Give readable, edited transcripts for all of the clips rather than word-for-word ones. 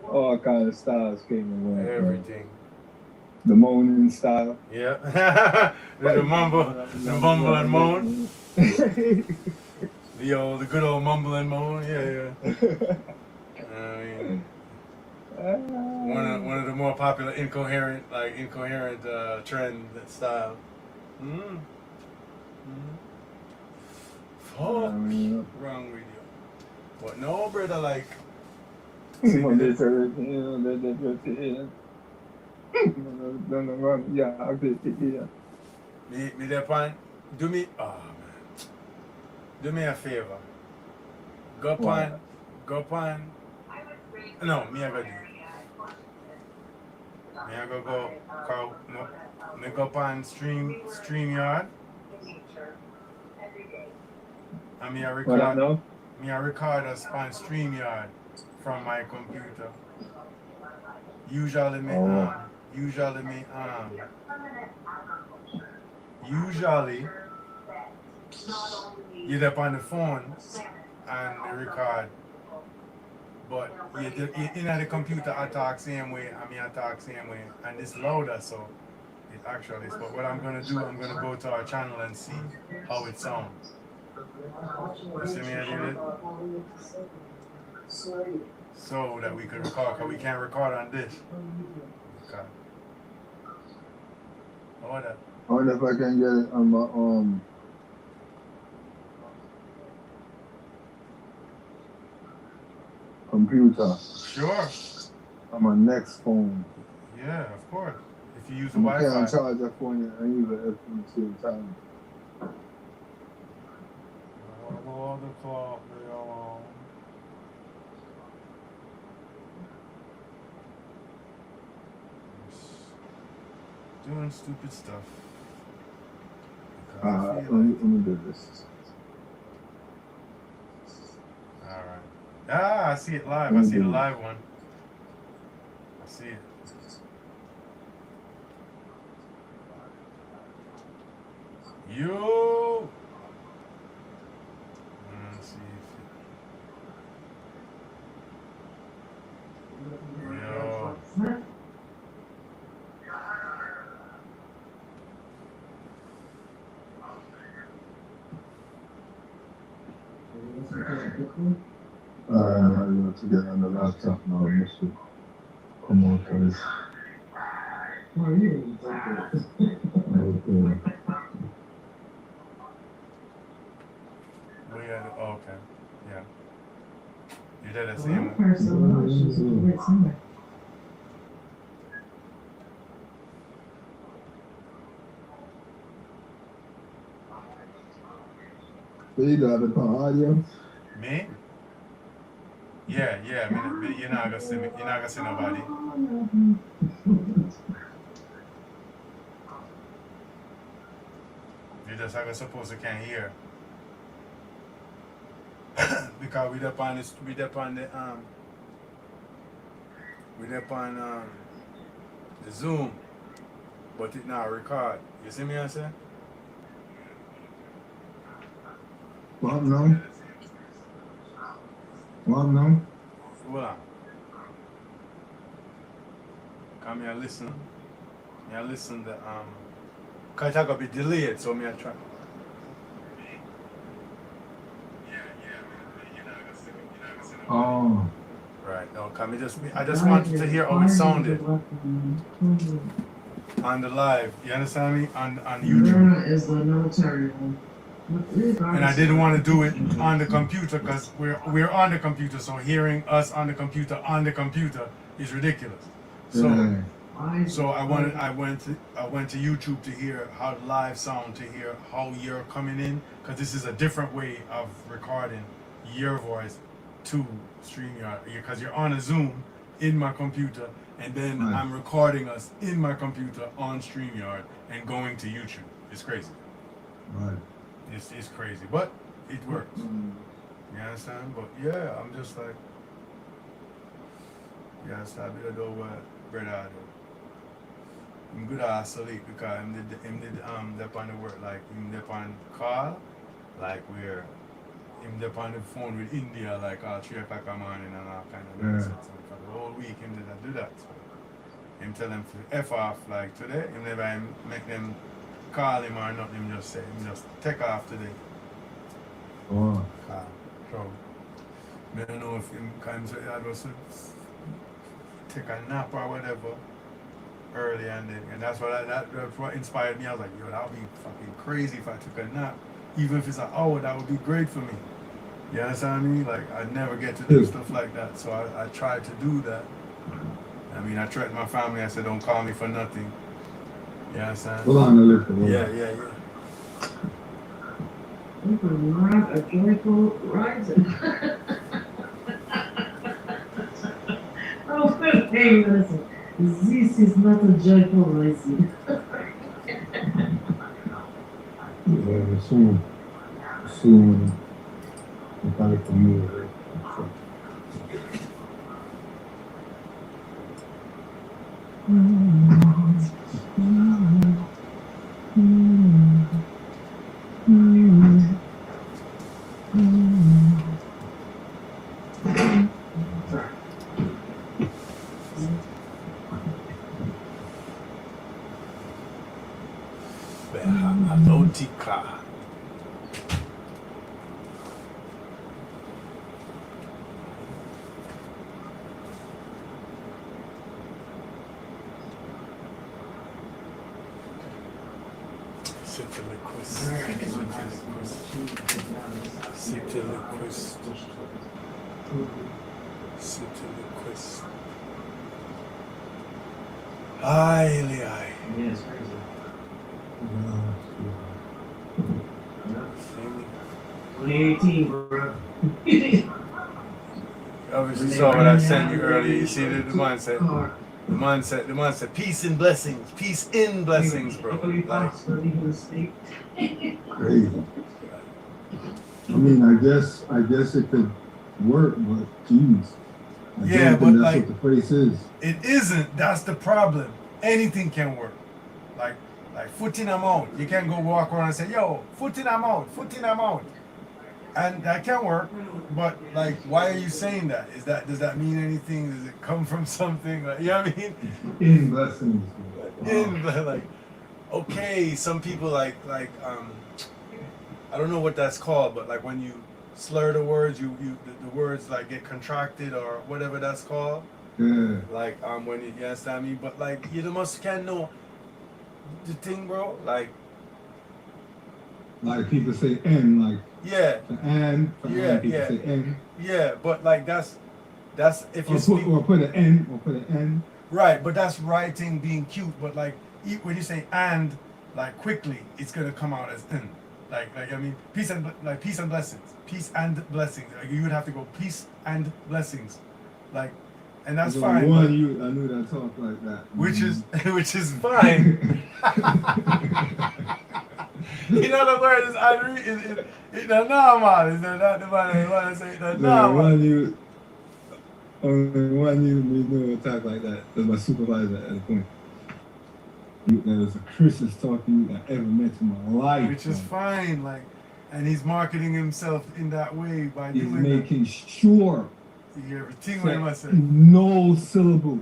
All kind of styles came and went, bro. Everything. The moaning style. Yeah. the mumble and moan. The good old mumble and moan. Yeah, yeah. I mean, one of the more popular incoherent trend style. Mm. Mm. Fuck wrong with you. But no, brother, like. See, me that point. Do me, oh man, do me a favor. Go pan, go pan. No, me I go do. Me I go, no. Me go pan StreamYard. And me I record. Me I record us on StreamYard from my computer. Usually me usually you're up on the phone and record, but you in the computer I talk same way, and me I talk same way, and it's louder, so it actually is. But what I'm gonna do, I'm gonna go to our channel and see how it sounds. You see me, I did it? So that we could record, because we can't record on this. Okay. Hold up. I wonder if I can get it on my computer. Sure. On my next phone. Yeah, of course. If you use the Wi-Fi. You can't charge that phone and use it at the same time. All the clock, doing stupid stuff. Let me do this. Alright. Ah, I see it live. I see the live one. I see it. Yo! Let's see if it... Yo. I have to get on the laptop now, Mr. Come on, guys. Okay. Yeah. You did the same one. So you got it on audio? Me? Yeah. You're not gonna see me. You're not gonna see nobody. You just like supposed to can't hear. Because we up on the Zoom, but it not record. You see me, I say? What now? What now? Hold on. Come here, listen. Me I listen the cause it's gonna be delayed, so me I try. Oh. Right. No, come I just wanted to hear how it sounded on the live. You understand me? On YouTube. Is the military one. And I didn't want to do it on the computer because we're on the computer, so hearing us on the computer is ridiculous. So I went to YouTube to hear how the live sound, to hear how you're coming in, because this is a different way of recording your voice to StreamYard, because you're on a Zoom in my computer, and then I'm recording us in my computer on StreamYard and going to YouTube. It's crazy. Right. It's crazy, but it works. You understand? But yeah, I'm just like, you understand? I do what brother do. I'm good at sleep because I'm the on the work, like I'm the on call like where him up on the phone with India like 3 o'clock in the morning and all kind of Yeah. nonsense. So for the whole week him did not do that. So him tell them to F off like today, him never make them call him or nothing, him just say him just take off today. Oh. So I don't know if him kind of I was take a nap or whatever early and that's what inspired me. I was like, yo, that would be fucking crazy if I took a nap. Even if it's an hour, that would be great for me. You understand me? Like I never get to do stuff like that. So I tried to do that. I mean, I threatened my family. I said, don't call me for nothing. You understand? Hold on a little. Yeah. A joyful rising. Oh, hey, listen. This is not a joyful rising. Yeah, soon, I'm coming from you. Alotika. Highly. Yeah, it's crazy. 2018, bro. Obviously saw what I sent you earlier. You see the mindset. The mindset. Peace and blessings. Peace in blessings, bro. Like, Crazy. I mean, I guess it could work, but geez. yeah, don't but think that's like what the phrase is. it isn't. That's the problem. Anything can work. Like foot in amount. You can't go walk around and say, yo, foot in amount. And that can work, but like, why are you saying that? Does that mean anything? Does it come from something? Like, you know what I mean? In blessings. Like, okay, some people like I don't know what that's called, but like when you slur the words, the words like get contracted or whatever that's called. Yeah. Like when you understand me, but like you must can know the thing, bro. Like people say N, like yeah, for and Yeah, people yeah. say N. yeah, but like that's if you speak Or put an N. right, but that's writing being cute. But like when you say and like quickly, it's gonna come out as n. Like I mean peace and blessings, peace and blessings. Like, you would have to go peace and blessings, like, and that's There's fine. One but- you I knew that talk like that. which is fine. You know the word is unreal. It's the normal. It's not the one that want to say the normal. Only one you know talk like that. That's my supervisor at the point. There was the Christmas talking that I ever met in my life. Which is fine, like, and he's marketing himself in that way by He's doing making sure everything what he must say. no syllable.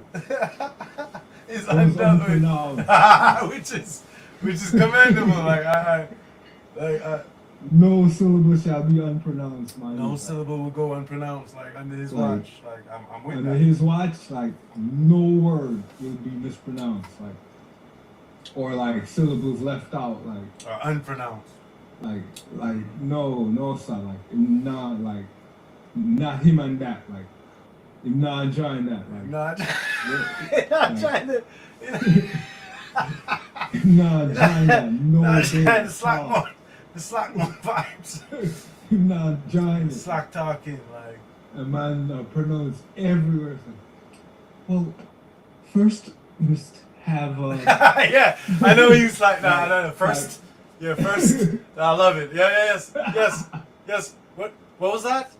It's was undone, unpronounced. which is commendable. Like No syllable shall be unpronounced, man. no syllable will go unpronounced. Like under his watch. Like I'm with Under that. his watch, like no word will be mispronounced, like, or like syllables left out, like Or unpronounced. no sir, like not him and that, like him not enjoying that, like Not, not trying to. him not enjoying that, no Not day trying to at slack all. more. The slack more vibes. Him not enjoying it. Slack talking like. A man pronounce everywhere. Well, first must have Yeah, I know you like that. I know. First. I love it. Yeah, yes. What was that?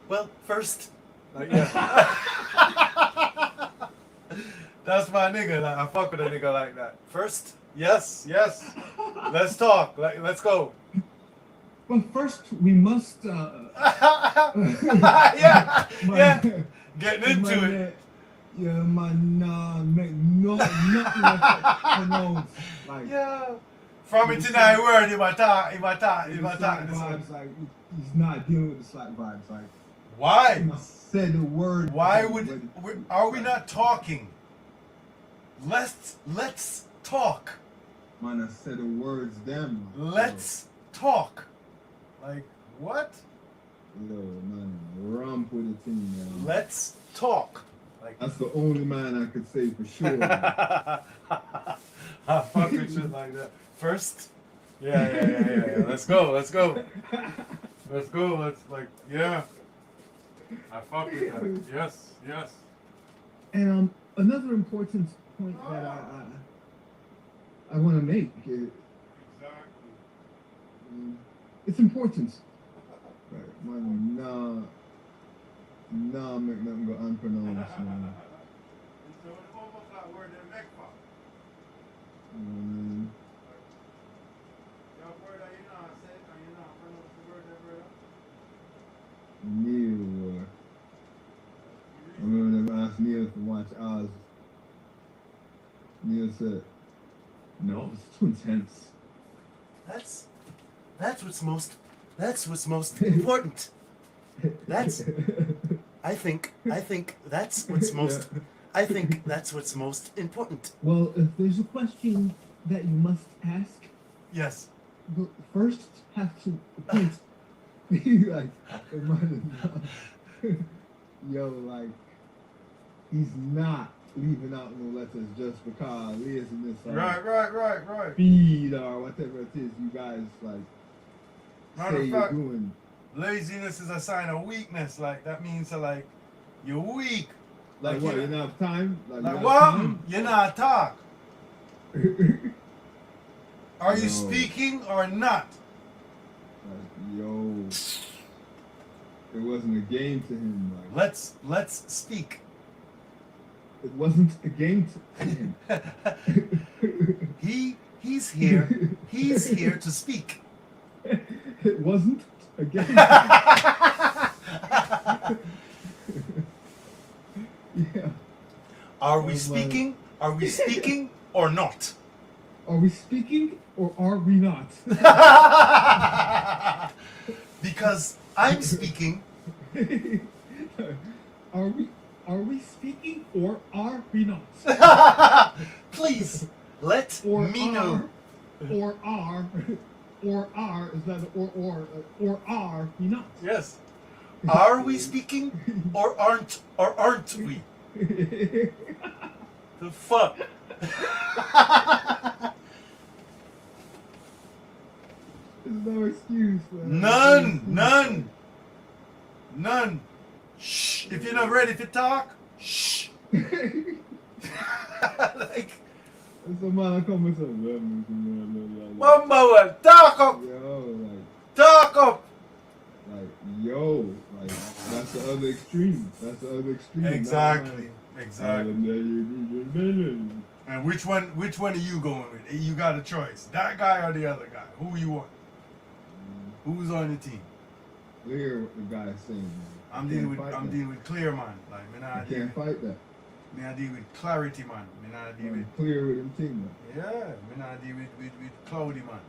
Well, first. Like, yeah. That's my nigga. Like, I fuck with a nigga like that. First, yes. Let's talk. Let's go. Well, first we must. Yeah. Getting into it. Yeah, man, make nothing pronounce like. Yeah. From it tonight, word, if I talk. Vibes, like he's not dealing with the slack vibes. Like Why? he said the word. Why are we not talking? Let's talk. Man, I said the words. Them. Let's talk. Like what? Yo, man, ramp with the thing, man. Let's talk. Like That's the only man I could say for sure. I fuck with shit like that. First, yeah. Let's go. Let's yeah. I fuck with that. Yes. And another important point that I want to make is Exactly. it's important. Right, man, make nothing go unpronounced, man. Neil, I remember them asked Neil to watch Oz. Neil said, "No, it's too intense." That's what's most important. I think that's what's most important. Well, if there's a question that you must ask, Yes. the first have to point like, yo, like, he's not leaving out no letters just because laziness or Right. speed or whatever it is you guys like Matter say of you're fact, doing. laziness is a sign of weakness. Like that means like you're weak. Like what? You don't have time? Like you what? You're not talk. Are you No. speaking or not? Like, yo, it wasn't a game to him. Like, Let's speak. it wasn't a game to him. He's here. He's here to speak. It wasn't a game. Yeah. Are we Oh, speaking? Are we speaking or not? Are we speaking or are we not? Because I'm speaking. Are we speaking or are we not? Please let Or me know. Or are is that or are we not? Yes. Are we speaking or aren't we? The fuck? There's no excuse, man. None. Shh. If you're not ready to talk, shh. Like, It's a man come with some Mamba, talk up. Talk up. That's the other extreme. Exactly. And And which one are you going with? You got a choice. That guy or the other guy? Who you want? Who's on your team? clear what the guy's saying. Man. I'm dealing with clear man. Like me not You deal can't fight that. me not deal with clarity man. Me not deal with Clear with him team, man. yeah, me not deal with cloudy man.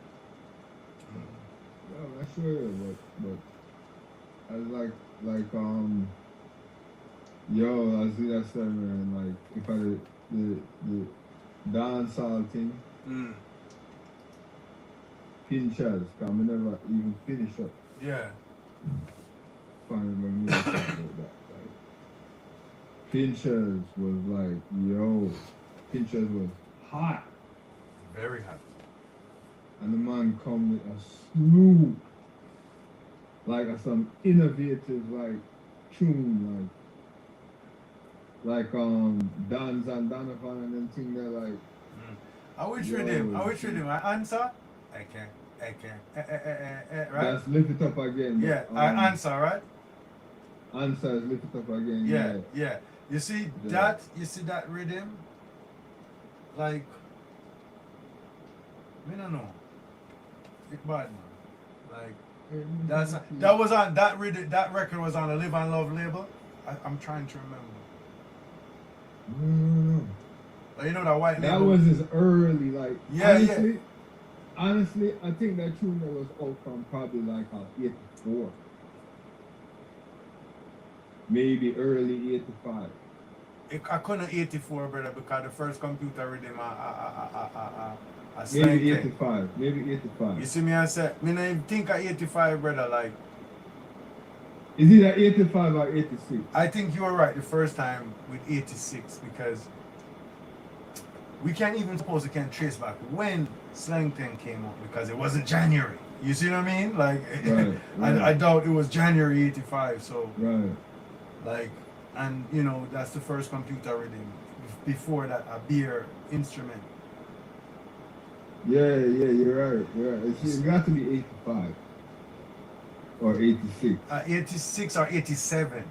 Yeah, that's sure, but I was yo, I see that stuff, man. Like if I the dancehall thing, pinchers, cause I never even finish up. Yeah. Finding my music about that. Like pinchers was like, yo, pinchers was hot, Very hot. and the man come with a slew, like some innovative like tune, like Dance and Donovan and them thing there like. I wish with him. I answer. I can. Right? That's lift it up again. Yeah. I answer. Right. Answer is lift it up again. Yeah. You see Yeah. that rhythm? Like, I don't know. It bad, man. Like Yeah, that's music that was on that record was on a Live and Love label. I'm trying to remember. Mm. But you know that white That label. was his early, like, Yeah, honestly, I think that tune that was out from probably like 84. Maybe early 85. I couldn't 84, brother, because the first computer rhythm I Maybe slang thing. 85. Maybe You 85. see me, I said, me not even think of 85, brother. Like, Is it 85 or 86? I think you were right the first time with 86 because we can't even suppose we can trace back when Slang Thing came out because it wasn't January. You see what I mean? Like, Right, I doubt it was January 85. So, Right. like, and you know, that's the first computer rhythm. Before that, a beer instrument. Yeah, you're right. You're right. It's got to be 85 or 86. 86 or 87.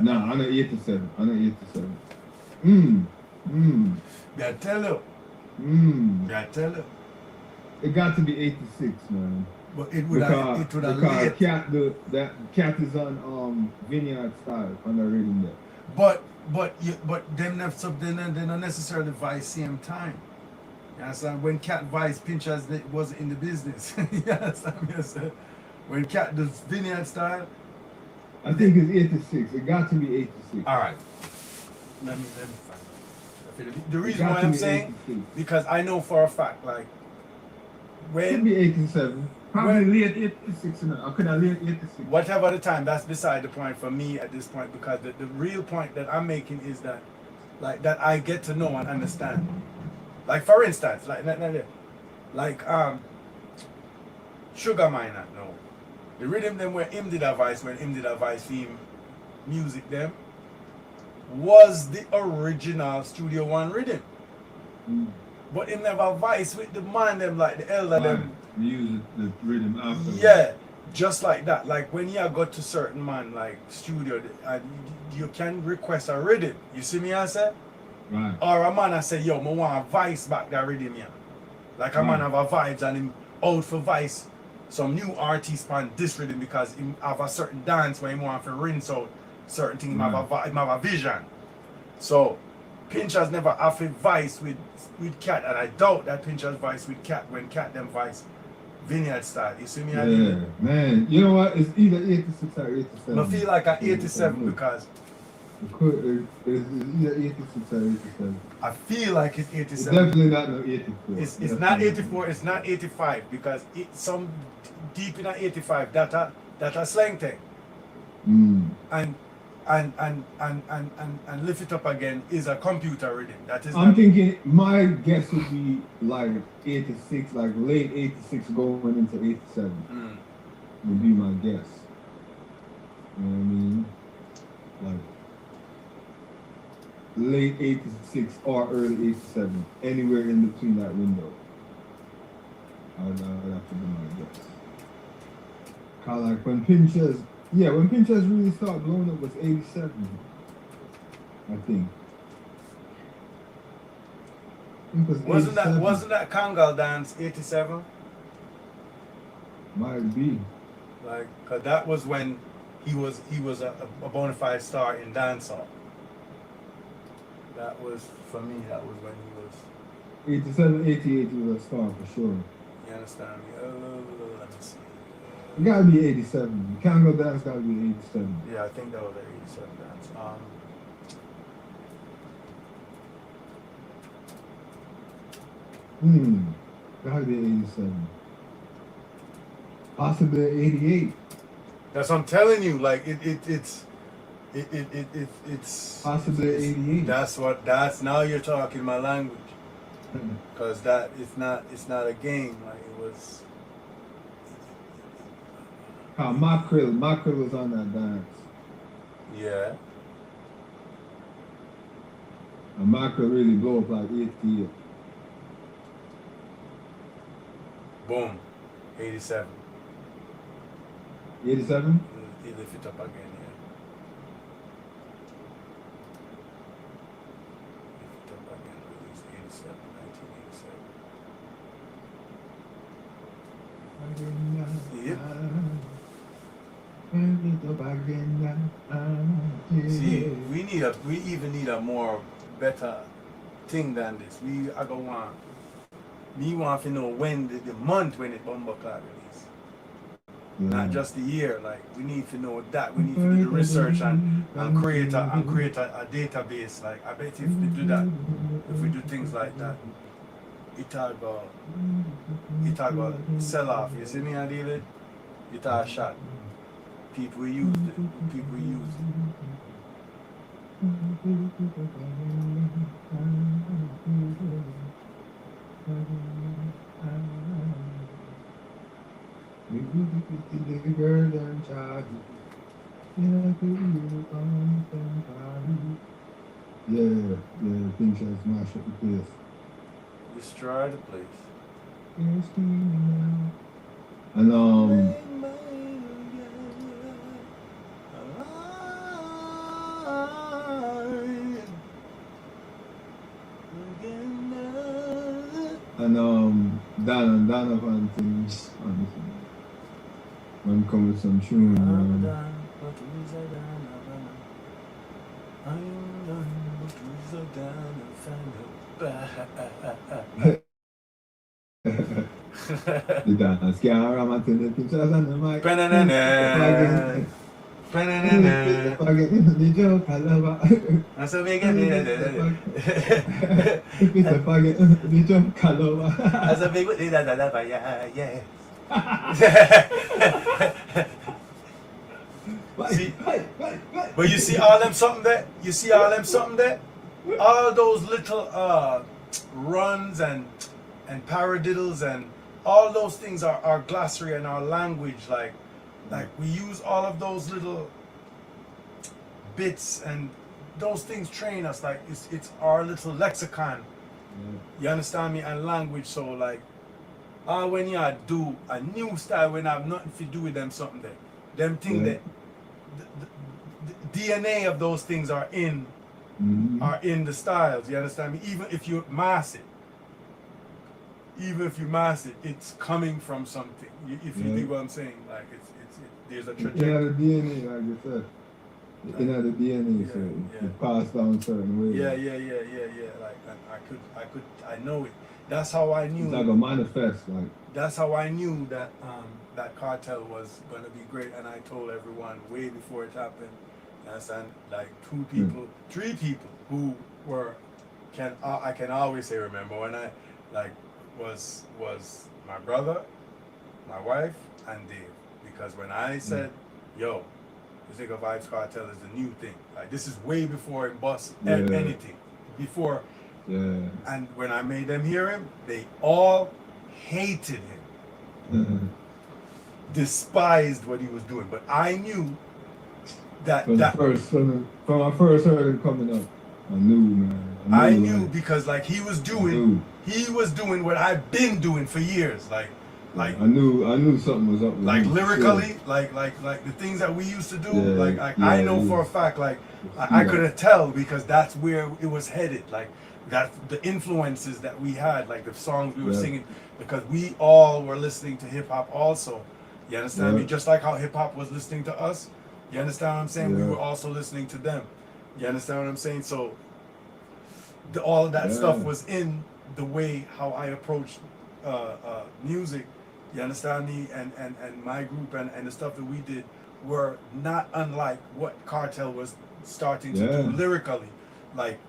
No, I know 87. I know 87. Yeah, tell you. Yeah, tell you. It got to be 86, man. But it would have Because late. that cat is on Vineyard Style on the rhythm there. But them they not necessarily vice same time. You understand? When Cat Vice Pinchers was in the business. You understand me? I said, when Cat does Vineyard Style. I think it's 86. It got to be 86. Alright. Let me find it. The reason It got why to I'm be saying 86. because I know for a fact, like Could when be 87. Probably late 86. Or could I late 86? whatever the time, that's beside the point for me at this point because the real point that I'm making is that like that I get to know and understand. Like for instance, like Sugar Miner, no. The rhythm them where him did a voice when him did a voice theme music them was the original Studio One rhythm. But him never voice with the man them like the elder them. We use the rhythm after. Yeah, just like that. Like when you go to certain man like studio, you can request a rhythm. You see me I say? Right. Or a man I say, yo, I want a vice back that rhythm here. Like a man have a vibes and him out for vice some new artist on this rhythm because him have a certain dance where he want to rinse out certain things, him have a vision. So Pinchers never have a vice with Cat, and I doubt that Pinchers vice with Cat when Cat them vice Vineyard Style. You see me? Yeah, man. You know what? It's either 86 or 87. I feel like an 87 because It's either 86 or 87. I feel like it's It's 87. definitely not no 84. It's not 84, it's not 85 because it's some deep in a 85 that a slang thing. And lift it up again is a computer rhythm. That is I'm thinking my guess would be like 86, like late 86 going into 87 would be my guess. You know what I mean? Like late 86 or early 87, anywhere in between that window. I would have to be my guess. Cause like when Pinchers really started blowing up was 87, I think. It was 87. Wasn't that Kangal dance 87? Might be. Like, cause that was when he was a bona fide star in dancehall. That was for me. That was when he was. 87, 88 he was a star for sure. You understand me? Let me see. It gotta be 87. The Congo dance gotta be 87. Yeah, I think that was an 87 dance. Gotta be 87. Possibly 88. That's what I'm telling you. Like it's Possibly 88. That's now you're talking my language. Cause that it's not a game. Like it was. Mackerel was on that dance. Yeah. And Mackerel really blew up like 88. Boom. 87. 87? He lift it up again, yeah. Lift it up again, release 87, 1987. Yep. See, See, we even need a more better thing than this. I go want me want to know when the month when it Bumbleclad release. Not just the year. Like we need to know that. We need to do the research and create a database. Like I bet if we do that, if we do things like that, it'll go sell off. You see me I deal it? It'll shot. People used it. People used it. Yeah, things just smash up the place. Destroy the place. And Donovan things, honestly. When come with some tune, man. The dance can't ram until the pictures on the mic. The joke, I love it. And so we get it. If it's a forget, the joke, I love it. As a big yeah. See, but you see all them something there? You see all them something there? All those little runs and paradiddles and all those things are our glossary and our language. Like we use all of those little bits and those things train us. Like it's our little lexicon. You understand me? And language. So like when you do a new style when I have nothing to do with them something there. Them thing that the DNA of those things are in the styles. You understand me? Even if you mass it, it's coming from something. If you think what I'm saying, like there's a trajectory. Yeah, the DNA, like you said. You know the DNA, so it passed down certain ways. Yeah. Like I know it. That's how I knew. It's like a manifest, like. That's how I knew that that Cartel was gonna be great, and I told everyone way before it happened. You understand? Like 2 people, 3 people who were I can always say remember when I was my brother, my wife, and Dave. Because when I said, yo, the Zigga Vibes Cartel is the new thing. Like this is way before it bust anything. Before and when I made them hear him, they all hated him. Despised what he was doing. But I knew that from I first heard him coming up, I knew, man. I knew because like he was doing what I've been doing for years. Like I knew something was up with like him. lyrically, like the things that we used to do, I know for a fact, like I could tell because that's where it was headed. Like that's the influences that we had, like the songs we were singing, because we all were listening to hip hop also. You understand me? Just like how hip hop was listening to us. You understand what I'm saying? We were also listening to them. You understand what I'm saying? So all of that stuff was in the way how I approached music. You understand me? And my group and the stuff that we did were not unlike what Cartel was starting to do lyrically. Like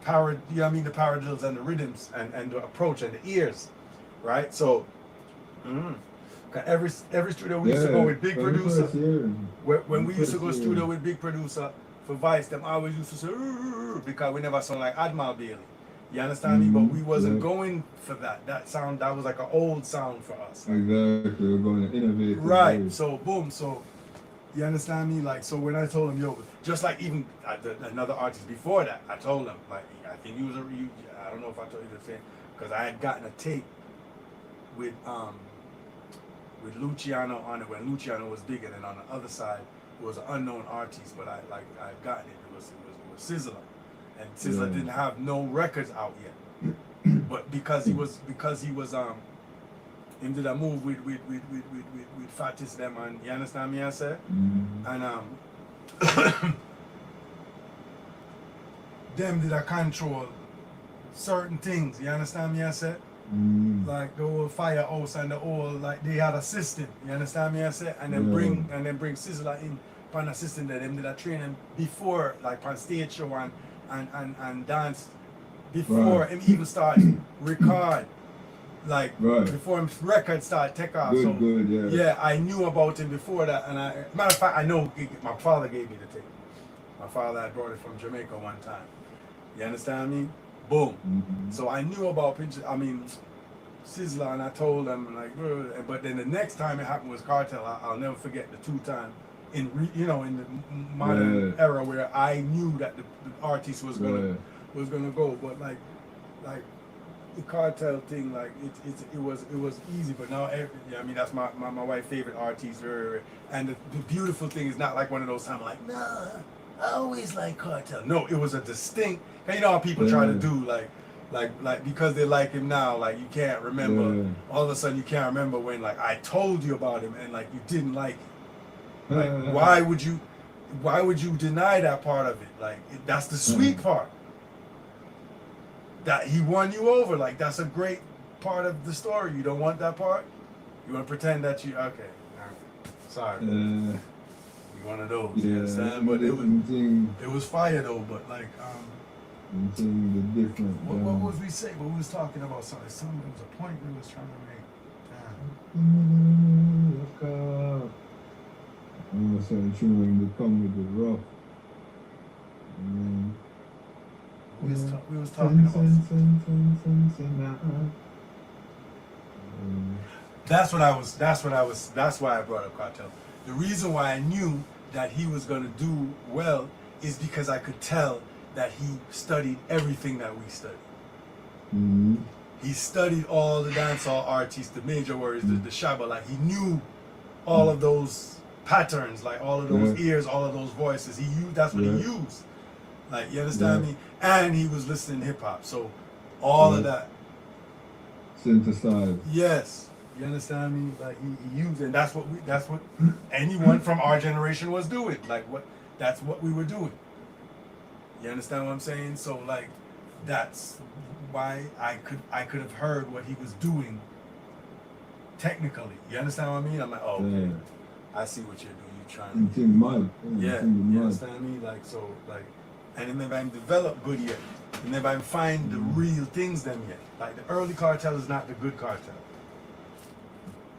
the paradiddles and the rhythms and the approach and the ears. Right? So every studio we used to go with big producer. When we used to go studio with big producer for Vice, them always used to say because we never sound like Admiral Bailey. You understand me? But we wasn't going for that. That sound, that was like an old sound for us. Exactly, we're going to innovate. Right. So boom. So you understand me? Like so when I told him, yo, just like even another artist before that, I told him like I think I don't know if I told you the same because I had gotten a tape with Luciano on it when Luciano was big, and then on the other side it was an unknown artist, but I gotten it. It was Sizzler, and Sizzler didn't have no records out yet. But because he was him did a move with Fatis them, and you understand me I say? Mm-hmm. And them did a control certain things, you understand me I say? Mm-hmm. Like the old firehouse and the old, like they had a system, you understand me I say? And then bring Sizzler in on a system that them did a training before, like on stage show and dance before Right. him even start record, like Right. before him record start take off. Good, So good, yeah. yeah, I knew about him before that, and matter of fact, I know my father gave me the tape. My father had brought it from Jamaica one time. You understand me? Boom. Mm-hmm. So I knew about Sizzler, and I told them like, but then the next time it happened was Cartel. I'll never forget the 2 times in the modern era where I knew that the artist was gonna go, but like the Cartel thing, like it was easy, but now that's my wife's favorite artist, and the beautiful thing is not like one of those times like, nah, I always like Cartel. No, it was a distinct. You know how people try to do like because they like him now, like you can't remember. Yeah. All of a sudden you can't remember when like I told you about him and like you didn't like him. Like why would you deny that part of it? Like that's the sweet part. That he won you over. Like that's a great part of the story. You don't want that part. You want to pretend that you okay. Sorry. You one of those. You understand? But it was fire though. But like the different. What was we saying? What we was talking about? Something. There was a point we was trying to make. I'm saying chewing the come with the rough. We was talking about. That's why I brought up Cartel. The reason why I knew that he was gonna do well is because I could tell that he studied everything that we studied. Mm-hmm. He studied all the dancehall artists, the major words, the Shabba, like he knew all of those patterns, like all of those ears, all of those voices. That's what he used. Like, you understand me? And he was listening to hip hop. So all of that. Synthesized. Yes. You understand me? Like he used, and that's what anyone from our generation was doing. Like that's what we were doing. You understand what I'm saying? So like that's why I could have heard what he was doing technically. You understand what I mean? I'm like, oh, okay. I see what you're doing. You're trying to you understand me? Like so like and it never even developed good yet. It never even find the real things them yet. Like the early Cartel is not the good Cartel.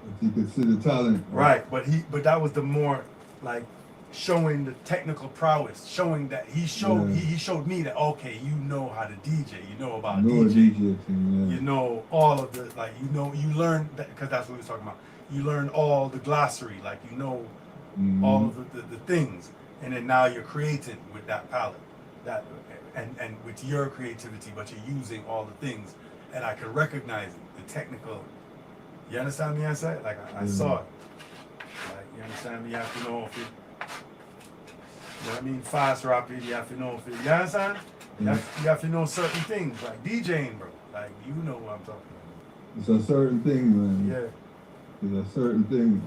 If you consider talent. Right, but that was the more like showing the technical prowess, showing that he showed me that okay, you know how to DJ, you know about DJ thing, you know all of the like you learn that because that's what we was talking about. You learn all the glossary, like you know all of the things, and then now you're creating with that palette, that and with your creativity, but you're using all the things, and I can recognize the technical. You understand me? I said like I saw it. Like you understand me? You have to know if it. You know what I mean? Fast, rapid. You have to know if it. You understand? You have to know certain things like DJing, bro. Like you know what I'm talking about. It's a certain thing, man. Yeah. It's a certain thing.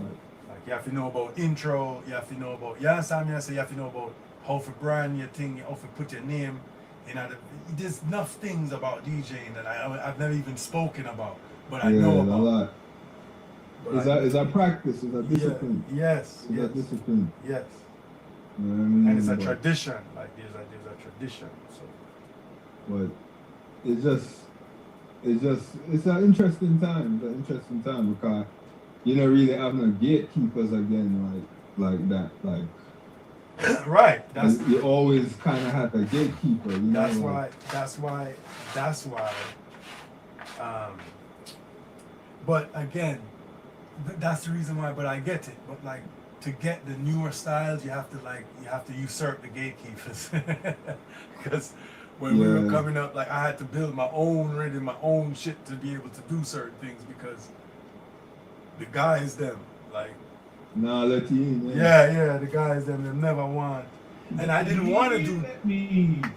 Like you have to know about intro. You have to know about. You understand me? I say you have to know about how to brand your thing. How to put your name. You know, there's enough things about DJing that I've never even spoken about, but I know about. A lot. Is that practice? Is that discipline? Yes. Is that discipline? Yes. You know what I mean? And it's a tradition. Like there's a tradition. So. But it's an interesting time. It's an interesting time because you don't really have no gatekeepers again like that. Like right. You always kind of have a gatekeeper. You know? That's why. But again, that's the reason why. But I get it. But like to get the newer styles, you have to usurp the gatekeepers. Because when we were coming up, like I had to build my own rhythm, my own shit to be able to do certain things because the guys them like. Nah, let you in. Yeah, the guys them never want. And I didn't want to do.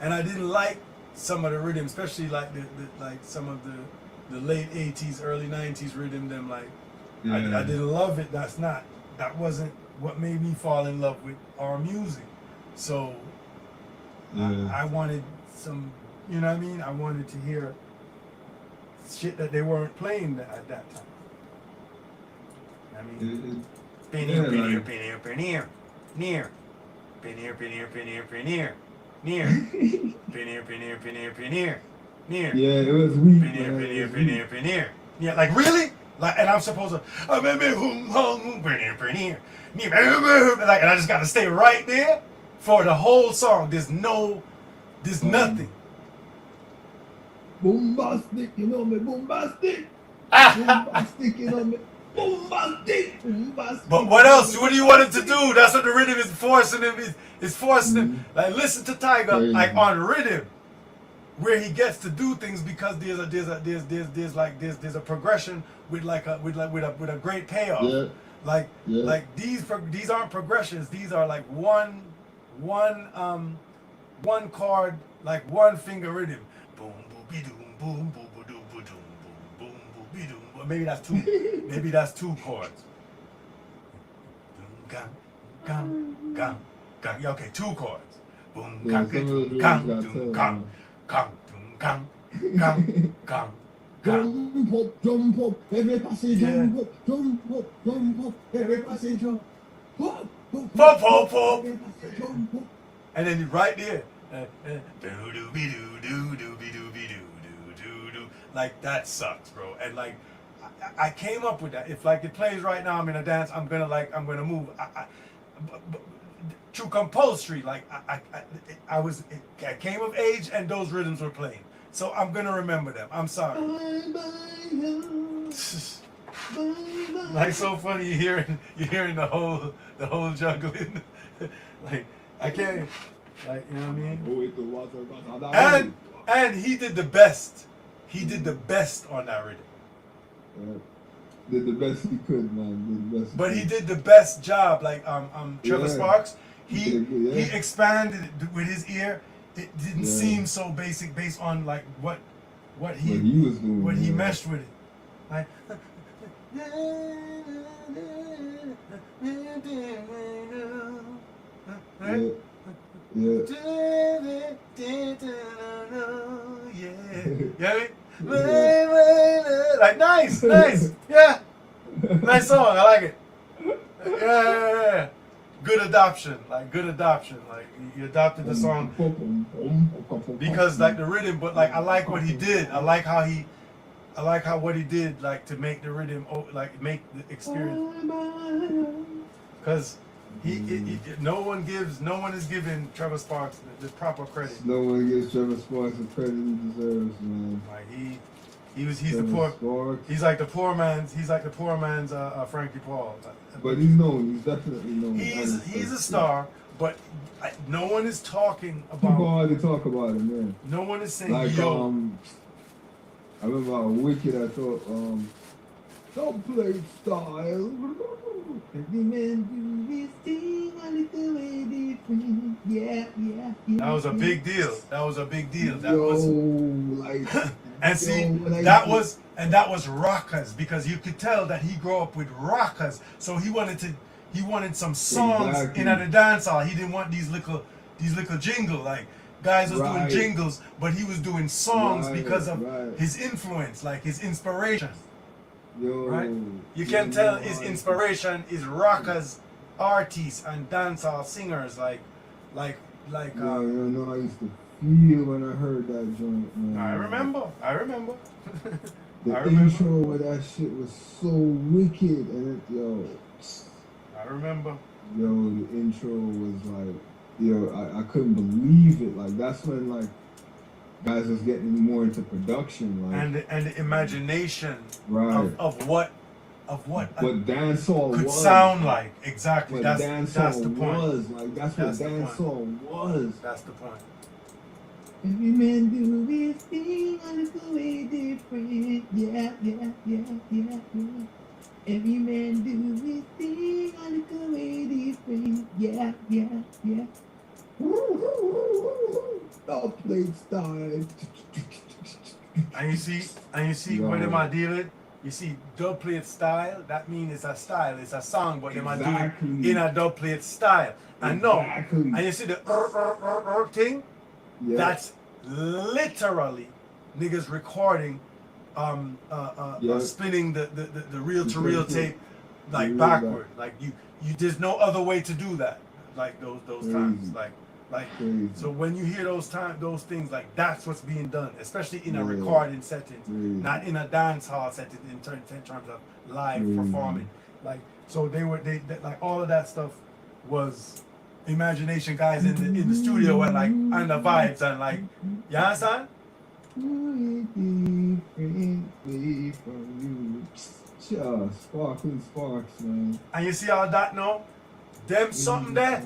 And I didn't like some of the rhythm, especially like the some of the the late 80s, early 90s rhythm, them like Yeah. I didn't love it. That wasn't what made me fall in love with our music. So Yeah. I wanted some, you know what I mean? I wanted to hear shit that they weren't playing at that time. I mean, near, Yeah, it was weak. man. It was weak. Yeah, like really? Like, and I'm supposed to, like, and I just got to stay right there for the whole song. There's nothing. Bombastic, you know me, bombastic. Bombastic, you know me. Bombastic, bombastic. But what else? What do you want it to do? That's what the rhythm is forcing him. Is forcing him. Like, listen to Tiger, like on rhythm, where he gets to do things because there's a progression with a great payoff. Yeah. Like these aren't progressions. These are like one chord, like one finger rhythm. Boom boom be doom boom boom boom boom boom boom boom boom be doom. Or maybe that's two. Maybe that's two chords. Gum gum gum gum. Yeah, okay, two chords. Boom Yeah, gum some of those gum got gum tell, gum gum gum gum gum. Jump up, every passage jump up, every passage jump up. Pop, pop, pop. Every passage jump up. And then right there, like that sucks, bro. And like, I came up with that. If like it plays right now, I'm in a dance. I'm gonna move. Through compulsory, like I came of age and those rhythms were playing. So I'm gonna remember them. I'm sorry. Like so funny, you're hearing the whole juggling. Like I can't, like, you know what I mean? And he did the best. He did the best on that rhythm. Did the best he could, man. Did the best. But he did the best job. Like Trevor Yeah. Sparks, He he did good, yeah. expanded it with his ear. It didn't Yeah. seem so basic based on like what he was doing. when he yeah. meshed with it. Like right? Yeah. Yeah. Like nice. Yeah. Nice song. I like it. Yeah. Good adoption. Like you adopted the song because like the rhythm, but like I like what he did. I like how what he did, like to make the rhythm, like make the experience. Because no one is giving Trevor Sparks the proper credit. No one gives Trevor Sparks the credit he deserves, man. Like he's Trevor the poor. Sparks. He's like the poor man's Frankie Paul. But he's known. He's definitely known. He's a star, but no one is talking People about. already talk about him, man. No one is saying Like yo. I remember how Wicked. I thought don't play style. Every man do his thing a little way different. Yeah. That was a big deal. That Yo, was. like. And see, yo, like, that was rockers, because you could tell that he grew up with rockers. So he wanted some songs Exactly. in at the dance hall. He didn't want these little jingle, like guys was doing Right. jingles, but he was doing songs Right, because of right. his influence, like his inspiration. Yo, Right? You can tell his inspiration is rockers, artists, and dancehall singers, like. Yeah, you know, I used to feel when I heard that joint, man. I remember. The I remember. intro with that shit was so wicked, and I remember. the intro was like, I couldn't believe it. Like that's when like guys was getting more into production, like And the imagination right. of what What dancehall could was sound like. Exactly. What That's dancehall the point. was like. That's what That's the point. dancehall was. That's the point. Every man do his thing a little way different. Yeah. Every man do his thing a little way different. Yeah. All played style. And you see No. where them are dealing. You see dub plate style. That means it's a style. It's a song, but them are doing Exactly. in a dub plate style. And no, Exactly. and you see the thing. Yeah. That's literally niggas recording, Yeah. spinning the reel to reel tape like Reel backward. Like you there's no other way to do that. Like those times. Crazy. Like Crazy. so when you hear those things, like that's what's being done, especially in a Yeah. recording setting, Crazy. not in a dance hall setting in terms of live performing. Like so they like all of that stuff was imagination guys in the studio and like and the vibes and like you understand? Differently from you. Just sparkling sparks, man. And you see all that now? Them something there,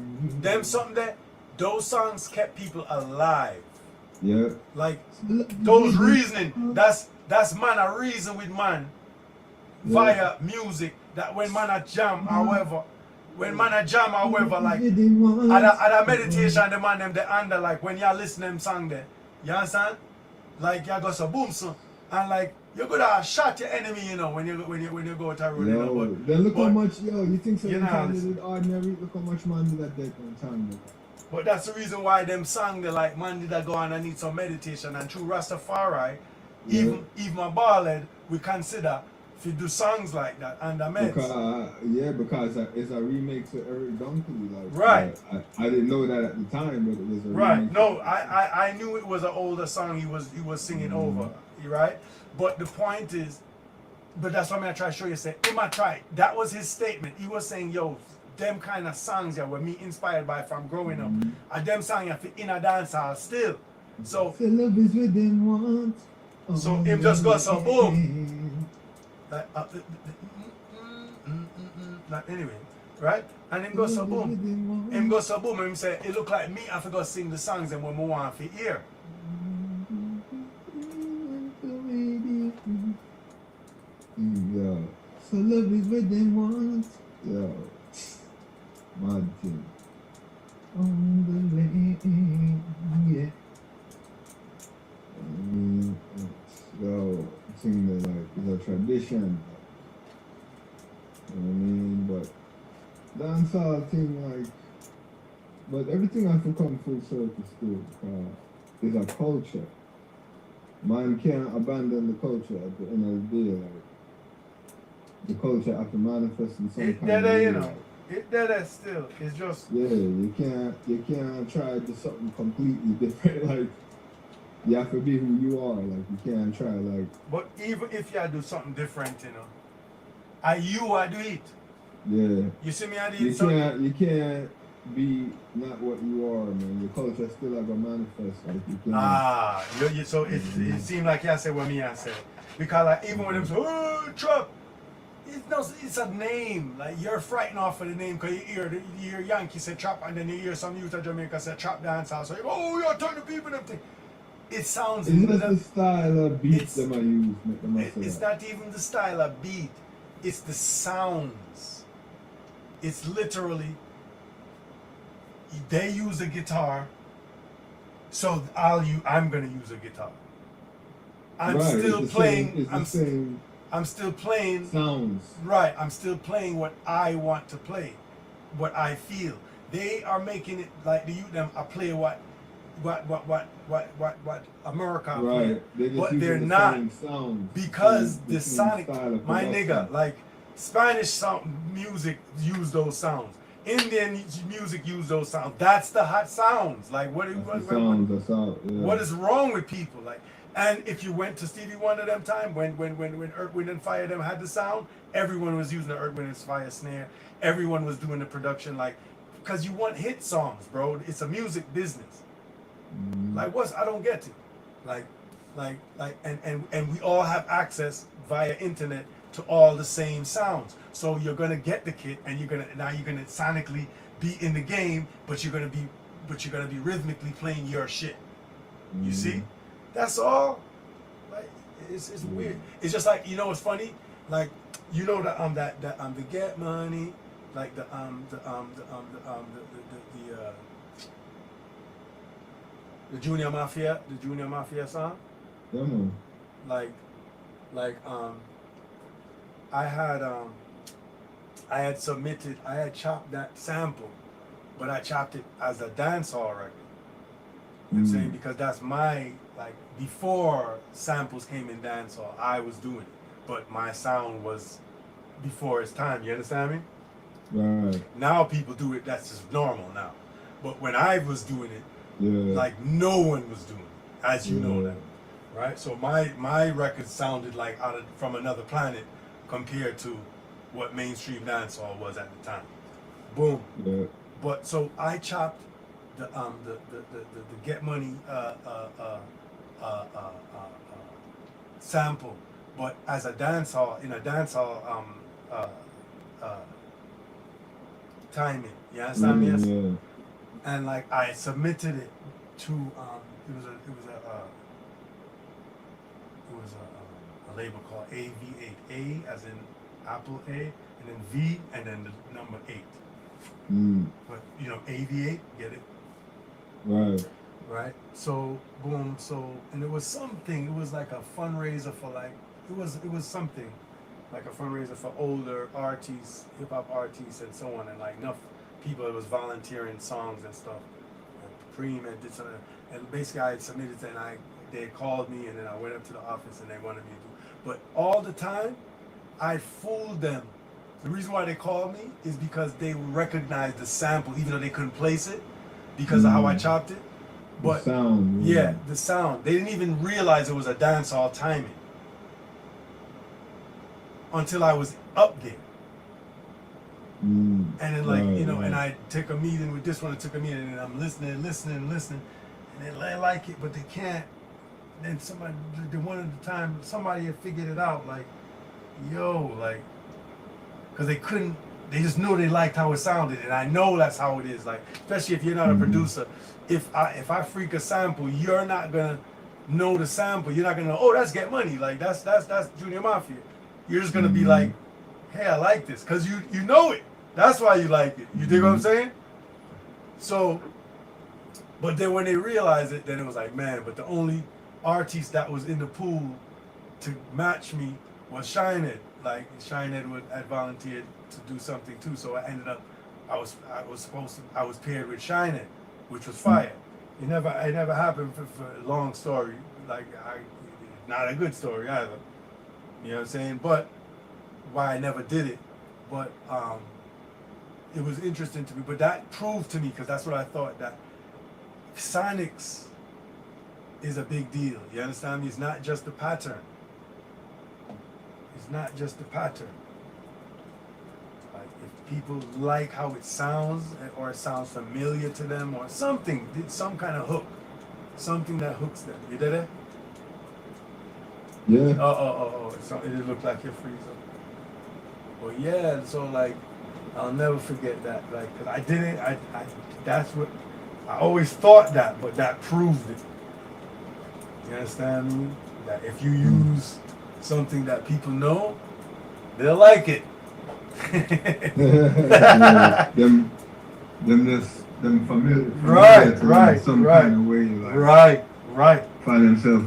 those songs kept people alive. Yeah. Like those reasoning, that's man a reason with man via music that when man a jam however like at a meditation the man them they under like when you listen them song there. You understand? Like you go so boom so and like you're gonna shot your enemy, you know, when you go to a road, you know, Yo, but, then look how but- much, you think so You you know, can it's- do it ordinary, look how much man did that dead one time. Look. But that's the reason why them song they like man did I go on and need some meditation and through Rastafari, Yeah. even a ballad we consider if you do songs like that and the meds. Because it's a remix of Eric Dunkley. Like, Right. I didn't know that at the time, but it was a Right. remix. No, I knew it was an older song he was singing over. You right? But the point is, but that's what I'm gonna try to show you. Say, that was his statement. He was saying, yo, them kind of songs that were me inspired by from growing up. And them songs you fit in a dance hall still. So Say love is within want. So him just got some boom. like like anyway, right? And him go so boom. Him go so boom and him say, it look like me I forgot sing the songs and when we want to hear. Yeah. So love is within want. Yeah. Mad thing. On the lane, yeah. I mean, yo, singing it like it's a tradition. You know what I mean? But dancehall thing, like, but everything has to come full circle still. It's a culture. Man can't abandon the culture at the end of the day. Like, the culture have to manifest in some It kind of there, way. you know. It there still. It's just Yeah, you can't try to do something completely different. Like, you have to be who you are. Like, you can't try like, but even if you do something different, you know, I do it. yeah. You see me I do You it something. can't be not what you are, man. Your culture still have a manifest. Like, you can't. So it seemed like you said what me I said. Because like even when them say, oh, Trump, it's a name. Like you're frightened off of the name because you hear Yankee say trap and then you hear some youth of Jamaica say trap dance house. So you go, oh, you're turning people and everything. It sounds It's just the style of beat it's- them I use. Make them say it's that. not even the style of beat. It's the sounds. It's literally they use a guitar, so I'm gonna use a guitar. I'm Right, still it's the playing. Same, it's the same I'm still playing. sounds. Right, I'm still playing what I want to play, what I feel. They are making it like the youth them. I play what America play, Right. They just but using they're the not same sounds. because the the same sonic. style of My production. nigga, like Spanish sound music use those sounds. Indian music use those sounds. That's the hot sounds. Like what What is wrong with people? Like, and if you went to Stevie Wonder them time when Earth, Wind and Fire them had the sound, everyone was using the Earth, Wind and Fire snare. Everyone was doing the production, like, because you want hit songs, bro. It's a music business. Like, I don't get it. And we all have access via internet to all the same sounds. So you're gonna get the kit, and you're gonna sonically be in the game, but you're gonna be rhythmically playing your shit. You see, that's all. Like it's weird. It's just like, you know what's funny? Like, you know that the Get Money, like the Junior Mafia song. Yeah, man. like I had I had chopped that sample, but I chopped it as a dancehall record. You know what I'm saying? Because that's my, like, before samples came in dancehall, I was doing it. But my sound was before its time, you understand me? Right. Now people do it, that's just normal now. But when I was doing it, Yeah. like no one was doing it, as you know Yeah. that. Right? So my record sounded like from another planet compared to what mainstream dancehall was at the time. Boom. Yeah. But so I chopped the Get Money sample, but as a dancehall in a dancehall timing. You understand me? Yes? Yeah. And like I submitted it to it was a label called AV8. A as in Apple A, and then V, and then the number 8. But you know, AV8, get it? Right. Right? So boom, and it was something, it was like a fundraiser for like it was something like a fundraiser for older artists, hip hop artists and so on, and like enough people that was volunteering songs and stuff. And Preem and did something, and basically I had submitted it, and they called me, and then I went up to the office and they wanted me to do. But all the time I fooled them. The reason why they called me is because they recognized the sample, even though they couldn't place it because of how I chopped it. But the sound. yeah, the sound. They didn't even realize it was a dancehall timing until I was up there. And then like, Right, you know, right. and I took a meeting with this one, I took a meeting, and I'm listening, and they like it, but they can't. Then somebody, the one at the time, somebody had figured it out, like, yo, like, because they couldn't, they just knew they liked how it sounded, and I know that's how it is, like, especially if you're not a producer. If I freak a sample, you're not gonna know the sample. You're not gonna know, oh, that's Get Money, like that's Junior Mafia. You're just gonna be like, hey, I like this, because you know it. That's why you like it. You dig what I'm saying? So, but then when they realized it, then it was like, man, but the only artist that was in the pool to match me was Shinehead. Like Shinehead had volunteered to do something too, so I ended up, I was paired with Shinehead, which was fire. It never happened for a long story. Like not a good story either. You know what I'm saying? But why I never did it, but it was interesting to me. But that proved to me, because that's what I thought, that Sonics is a big deal. You understand me? It's not just the pattern. It's not just the pattern. Like if people like how it sounds, or it sounds familiar to them, or something, some kind of hook, something that hooks them. You did it? Yeah. Oh. It looked like you're freezing. Well, yeah. So like, I'll never forget that. Like, 'cause I did it. I that's what I always thought that, but that proved it. You understand me? That if you use something that people know, they'll like it. Yeah, them familiar. Right, in some right. kind of way, like, Right. find themselves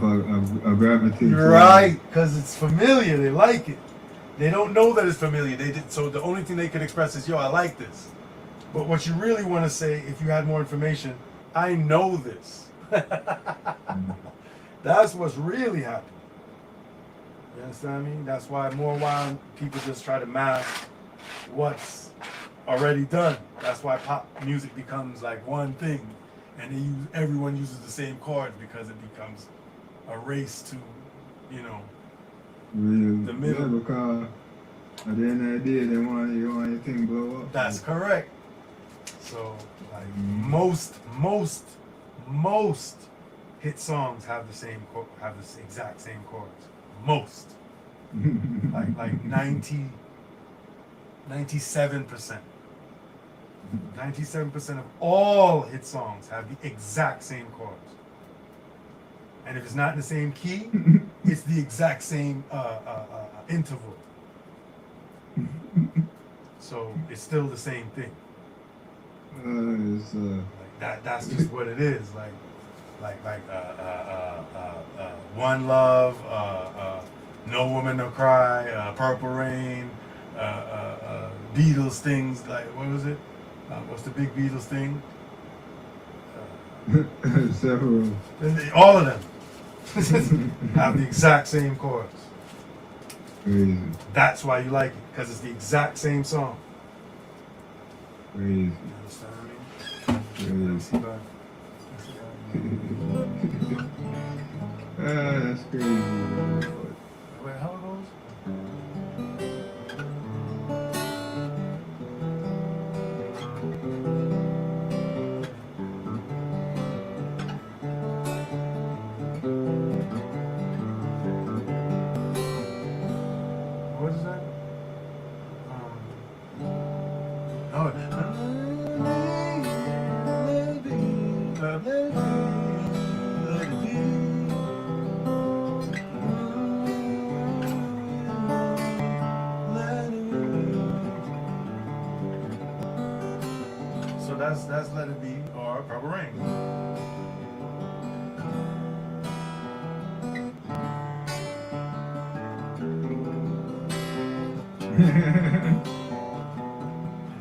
a gravitate. Right, because it's familiar. They like it. They don't know that it's familiar. So the only thing they can express is, yo, I like this. But what you really want to say, if you had more information, I know this. That's what's really happening. You understand me? That's why people just try to mask what's already done. That's why pop music becomes like one thing, and everyone uses the same chords, because it becomes a race to, you know, the middle. Yeah, because at the end of the day, you want your thing blow up. That's correct. So like most hit songs have the exact same chords. Most. like 97%. 97% of all hit songs have the exact same chords. And if it's not in the same key, it's the exact same interval. So it's still the same thing. Like that's just what it is. Like, One Love, No Woman No Cry, Purple Rain, Beatles things like what was it? What's the big Beatles thing? Several. All of them have the exact same chords. Crazy. That's why you like it, because it's the exact same song. Crazy. You understand what I mean? Let me see, bud. That's crazy. Wait, how are those? What is that? So that's Let It Be or Purple Rain.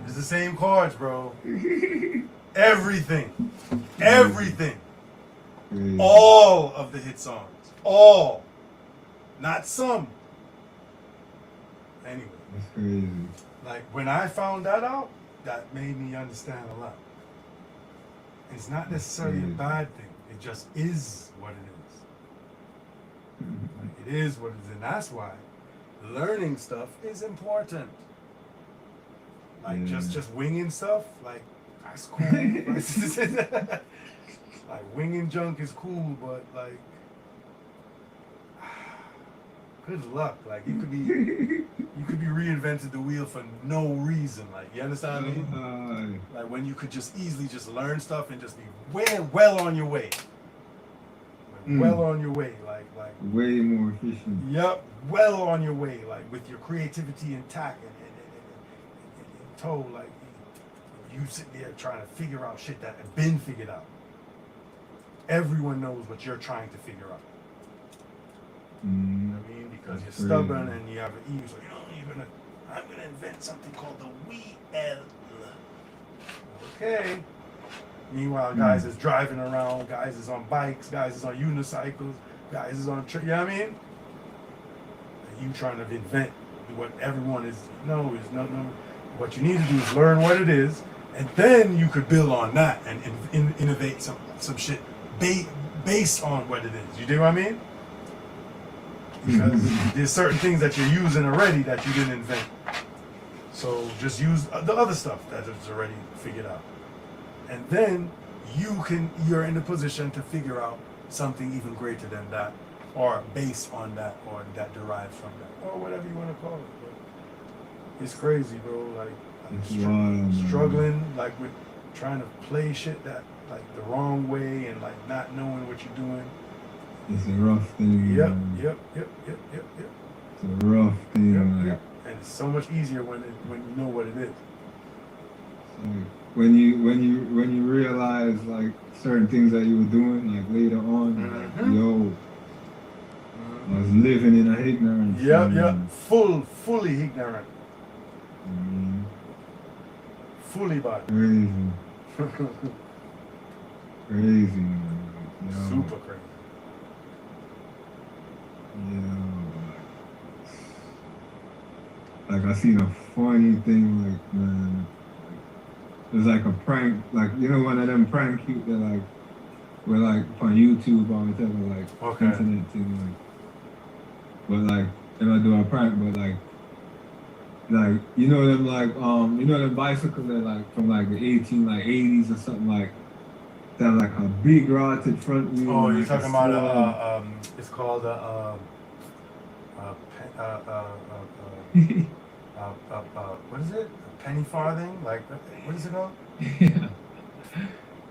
It's the same chords, bro. Everything. Everything. Crazy. All of the hit songs. All. Not some. Anyway, That's crazy. like when I found that out, that made me understand a lot. It's not necessarily a bad thing. It just is what it is. Like, it is what it is. And that's why learning stuff is important. Like just winging stuff, like that's cool. Like winging junk is cool, but like good luck. Like you could be reinvented the wheel for no reason. Like you understand what I mean? Like when you could just easily just learn stuff and just be well on your way. Like, well on your way. Like way more efficient. yep, well on your way. Like with your creativity intact and tow. Like you sit there trying to figure out shit that had been figured out. Everyone knows what you're trying to figure out. You know what I mean? Because you're stubborn and you have an ego. So I'm gonna invent something called the WL. Okay. Meanwhile, guys is driving around, guys is on bikes, guys is on unicycles, guys is on you know what I mean? And you trying to invent what everyone is no. What you need to do is learn what it is, and then you could build on that and innovate some shit based on what it is. You do what I mean? Because there's certain things that you're using already that you didn't invent. So just use the other stuff that is already figured out. And then you're in a position to figure out something even greater than that, or based on that, or that derives from that, or whatever you want to call it. But it's crazy, bro. Like struggling, like with trying to play shit that like the wrong way and like not knowing what you're doing. It's a rough thing. Yep. It's a rough thing. Yep. And it's so much easier when you know what it is. Like when you realize like certain things that you were doing like later on, like, yo, I was living in a ignorance. Fully ignorant. Fully bad. Crazy. Crazy, man. Yo. Super crazy. Like I seen a funny thing, like man, it was like a prank, like you know one of them prank cute that like were like on YouTube or whatever, like internet thing, like but like if I do a prank, but like you know them like you know them bicycles that like from like the 80s or something like that, like a big rotted front wheel. Oh, you're like talking about it's called what is it? A penny farthing? Like what is it called? Yeah.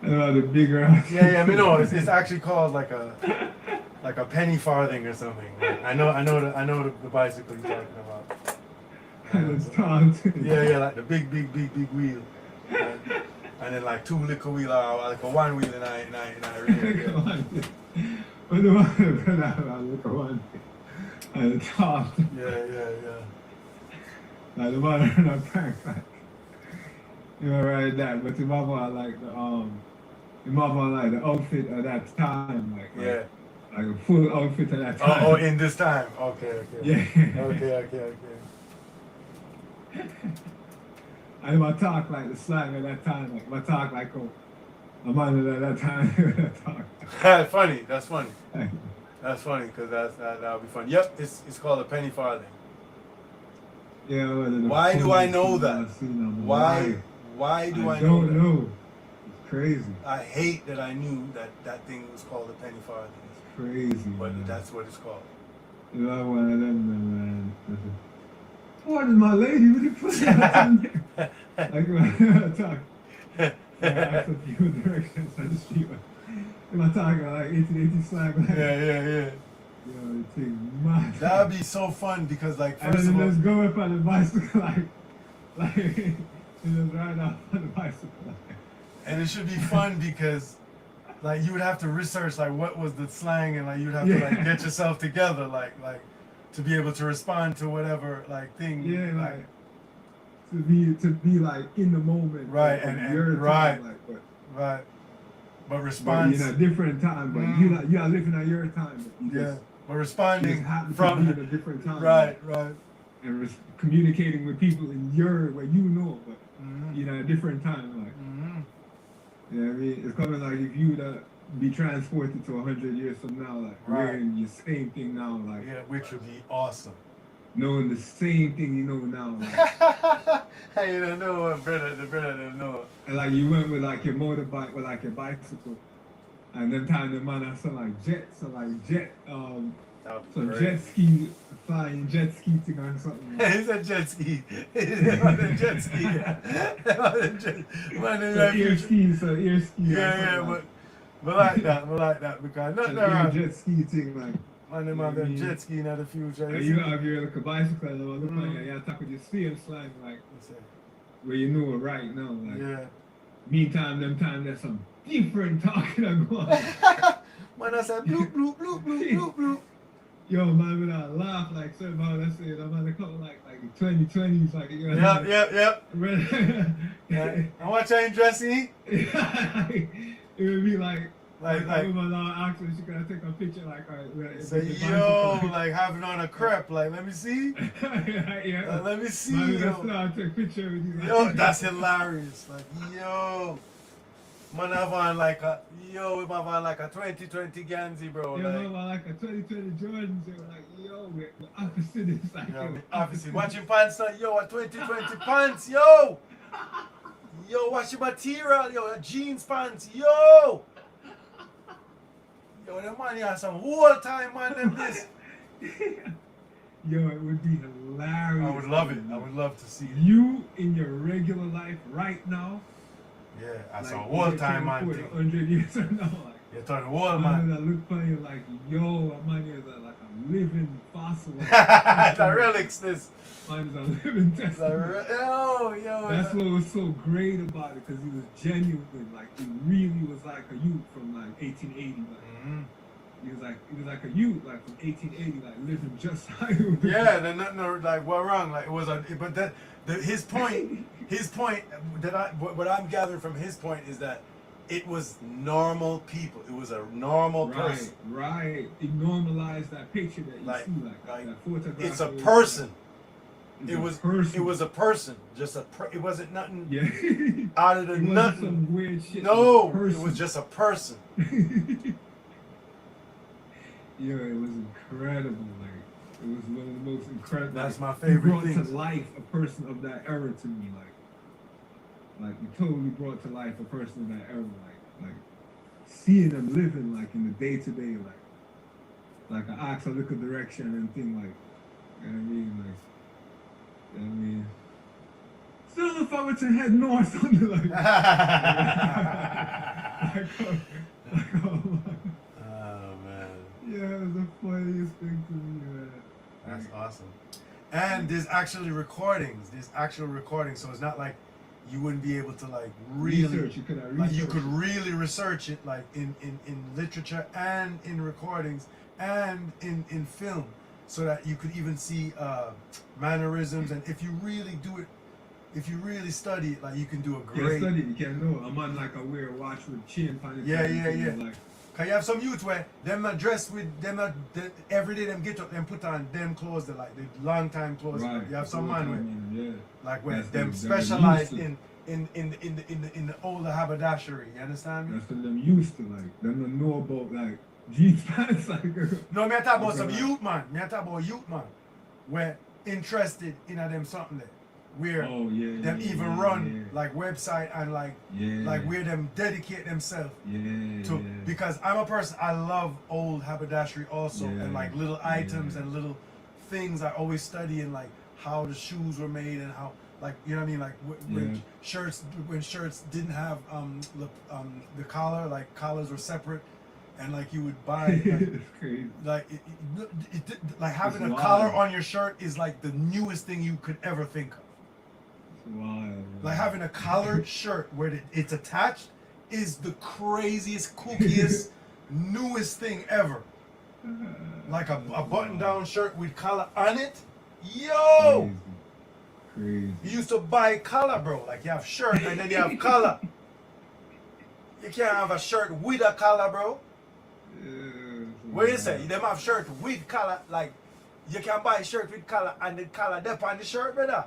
I know the bigger. Yeah. I mean, no, it's actually called like a penny farthing or something. Like, I know the bicycle you're talking about. It's taunting. Yeah, like the big wheel. and then like 2 liquor wheel or like a 1 wheel, and I really. Come on. When the one when I look at one and the top, Yeah. like the one in a prank, like you know, right that. But the mother like the outfit at that time, Yeah. like a full outfit at that time. Oh, in this time. Okay. Yeah. Okay. And I talk like the slang at that time, like I talk like a man at that time. That's funny. That's funny. Like, That's funny because that'll be fun. Yep, it's called a penny farthing. yeah. Well, Why do I know that? I've seen on the Why wire. do I know don't that? know. It's crazy. I hate that I knew that thing was called a penny farthing. It's crazy. But man. that's what it's called. You know, one of them, man. What is my lady? What you put that in there? Like when I talk, I ask a few directions on the street. If I talk like 1880 slang, like, Yeah. yo, it takes mad. That'd be so fun because like And first then of all, let's go up on the bicycle, like, and just ride off on the bicycle. and it should be fun because like you would have to research like what was the slang and like you'd have to like Yeah. get yourself together like to be able to respond to whatever like thing. Yeah, like to be like in the moment, Right, like, and your right. time, like, Right. But but response. in a different time, but you are living at your time. But you Yeah. just, But you responding just happen to from be in a different time, right. and communicating with people in your where you know, but Mhm. you know, a different time, like. Mhm. You know what I mean? It's kind of like if you be transported to 100 years from now, like Right. wearing the same thing now, like Yeah, which would be awesome. knowing the same thing you know now, like, You don't know what the brother don't know. and like you went with like your motorbike with like your bicycle, and then time the man has some like jets, so like That would be some great. jet ski flying jet ski thing or something. Like. It's a jet ski. It's a jet ski. So ear ski. Yeah, but like that because nothing Ear around. jet ski thing, like. Man, them have them jet ski in the future. And you have your like a bicycle, and look like you talk with your same slang, like where you know it right now, like. Yeah. Meantime, them time there's some different talking that go on. Man, I said bloop bloop bloop bloop bloop bloop. Yo, man, when I laugh like somehow, let's say, I'm gonna come like 2020s, like you know. Yep. Yep. And what you dressing? It would be like Like woman actually she gotta take a picture like say yo, like having on a crepe. Like let me see. yeah. Let me see. Man, Yo. let's take a picture with you. Yo, that's hilarious. Like, yo. Man, have on like a 2020 Ganzi, bro. You Like, know, like a 2020 Jordans, they were like, yo, the opposite is like, obviously, watching pants, like, yo, a 2020 pants, yo. Yo, watch your material, yo, a jeans pants, yo. Yo, the man here some whole time, man, them this. Yo, it would be hilarious. I would love it. I would love to see it. You in your regular life right now. Yeah, that's like, a whole time, man. 100 years from now, like. You're talking whole, Man, man. that look funny, like, yo, that man is like a living fossil. The relics, this. Man is a living testament. Yo. That's what was so great about it, because he was genuine. Like, he really was like a youth from like 1880. Like, Mhm. he was like a youth, like from 1880, like living just like he was. Yeah, there's nothing like what wrong. Like it was but his point what I'm gathering from his point is that it was normal people. It was a normal person. Right. It normalized that picture that you Like- see, like that photograph. It's a person. It's It a was person. it was a person. Just it wasn't nothing Yeah. out of the It wasn't nothing. some weird shit. No, It was it was just a person. Yo, it was incredible. Like, it was one of the most incredible. That's my He favorite brought thing. to life a person of that era to me. Like he totally brought to life a person of that era. Like seeing them living like in the day to day, like I ask a look at direction and thing like, you know what I mean? Like, you know what I mean? Still, if I were to head north on the like, Oh man. yeah, it was the funniest thing to me, man. That's awesome. And there's actually recordings. There's actual recordings. So it's not like you wouldn't be able to like really research. You could like you research could it. really research it like in literature and in recordings and in film, so that you could even see mannerisms, and if you really do it, if you really study it, like you can do a You can great. study. You can know. A man like a wear watch with chain on it. Yeah, and yeah, you yeah. know, like, Cause you have some youth where them not dressed with them not every day them get up and put on them clothes that like the long time clothes. right. You have some man where Yeah. like where That's them them specialize used to. in the older haberdashery. You understand me? That's what them used to like. Them don't know about like jeans pants like. No, me I talk about some Okay. youth man. Me I talk about youth man where interested in them something there. Where Oh yeah. them yeah, even yeah, run like website and like Yeah. where them dedicate themselves Yeah. to yeah. because I'm a person I love old haberdashery also Yeah, and like little items yeah. and little things I always study and like how the shoes were made and how like you know what I mean like when Yeah. shirts didn't have the collar, like collars were separate, and like you would buy like, It's crazy. like like having It's a collar wild. on your shirt is like the newest thing you could ever think of. It's wild. Like having a collared shirt where it's attached is the craziest, kookiest, newest thing ever. Like a button-down shirt with collar on it. Yo! Crazy. You used to buy collar, bro. Like you have shirt and then you have collar. You can't have a shirt with a collar, bro. Yeah, What you say? Them have shirt with collar. Like you can buy a shirt with collar and the collar up on the shirt, brother.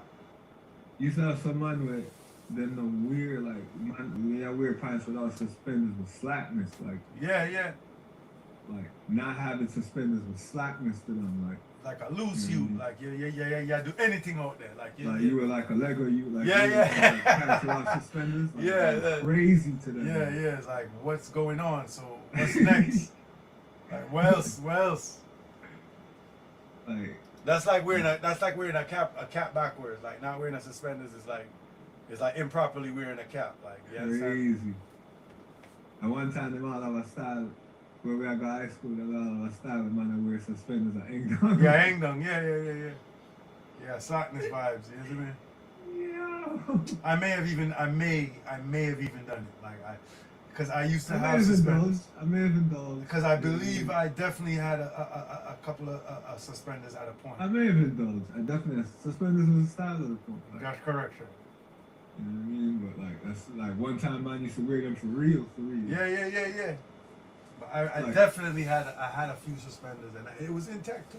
You saw some man with them no weird like man when you wear pants without suspenders with slackness, Yeah. like not having suspenders with slackness to them, Like a loose you. Mhm. Like yeah. Do anything out there. Like you were like a Lego, you like Yeah, you yeah. like pants without suspenders. Like, Yeah, that's that- crazy to them. Yeah. It's like, what's going on? So what's next? Like, what else? Like That's like wearing a cap backwards. Like not wearing a suspenders is like, it's like improperly wearing a cap. Like you understand? crazy. And one time them all have a style where we go to high school, they all have a style of man that wear suspenders and hang down. Yeah, hang down. Yeah. Yeah, slackness vibes. You know what I mean? Yeah. I may have even done it. Like because I used to I may have have suspenders. indulged. I may have indulged. Because I believe I definitely had a couple of suspenders at a point. I may have indulged. I definitely suspenders was a style of the point. Like, That's correct, sir. you know what I mean? But like that's like one time man used to wear them for real. Yeah. But I Like- definitely had a few suspenders, and it was in tech too.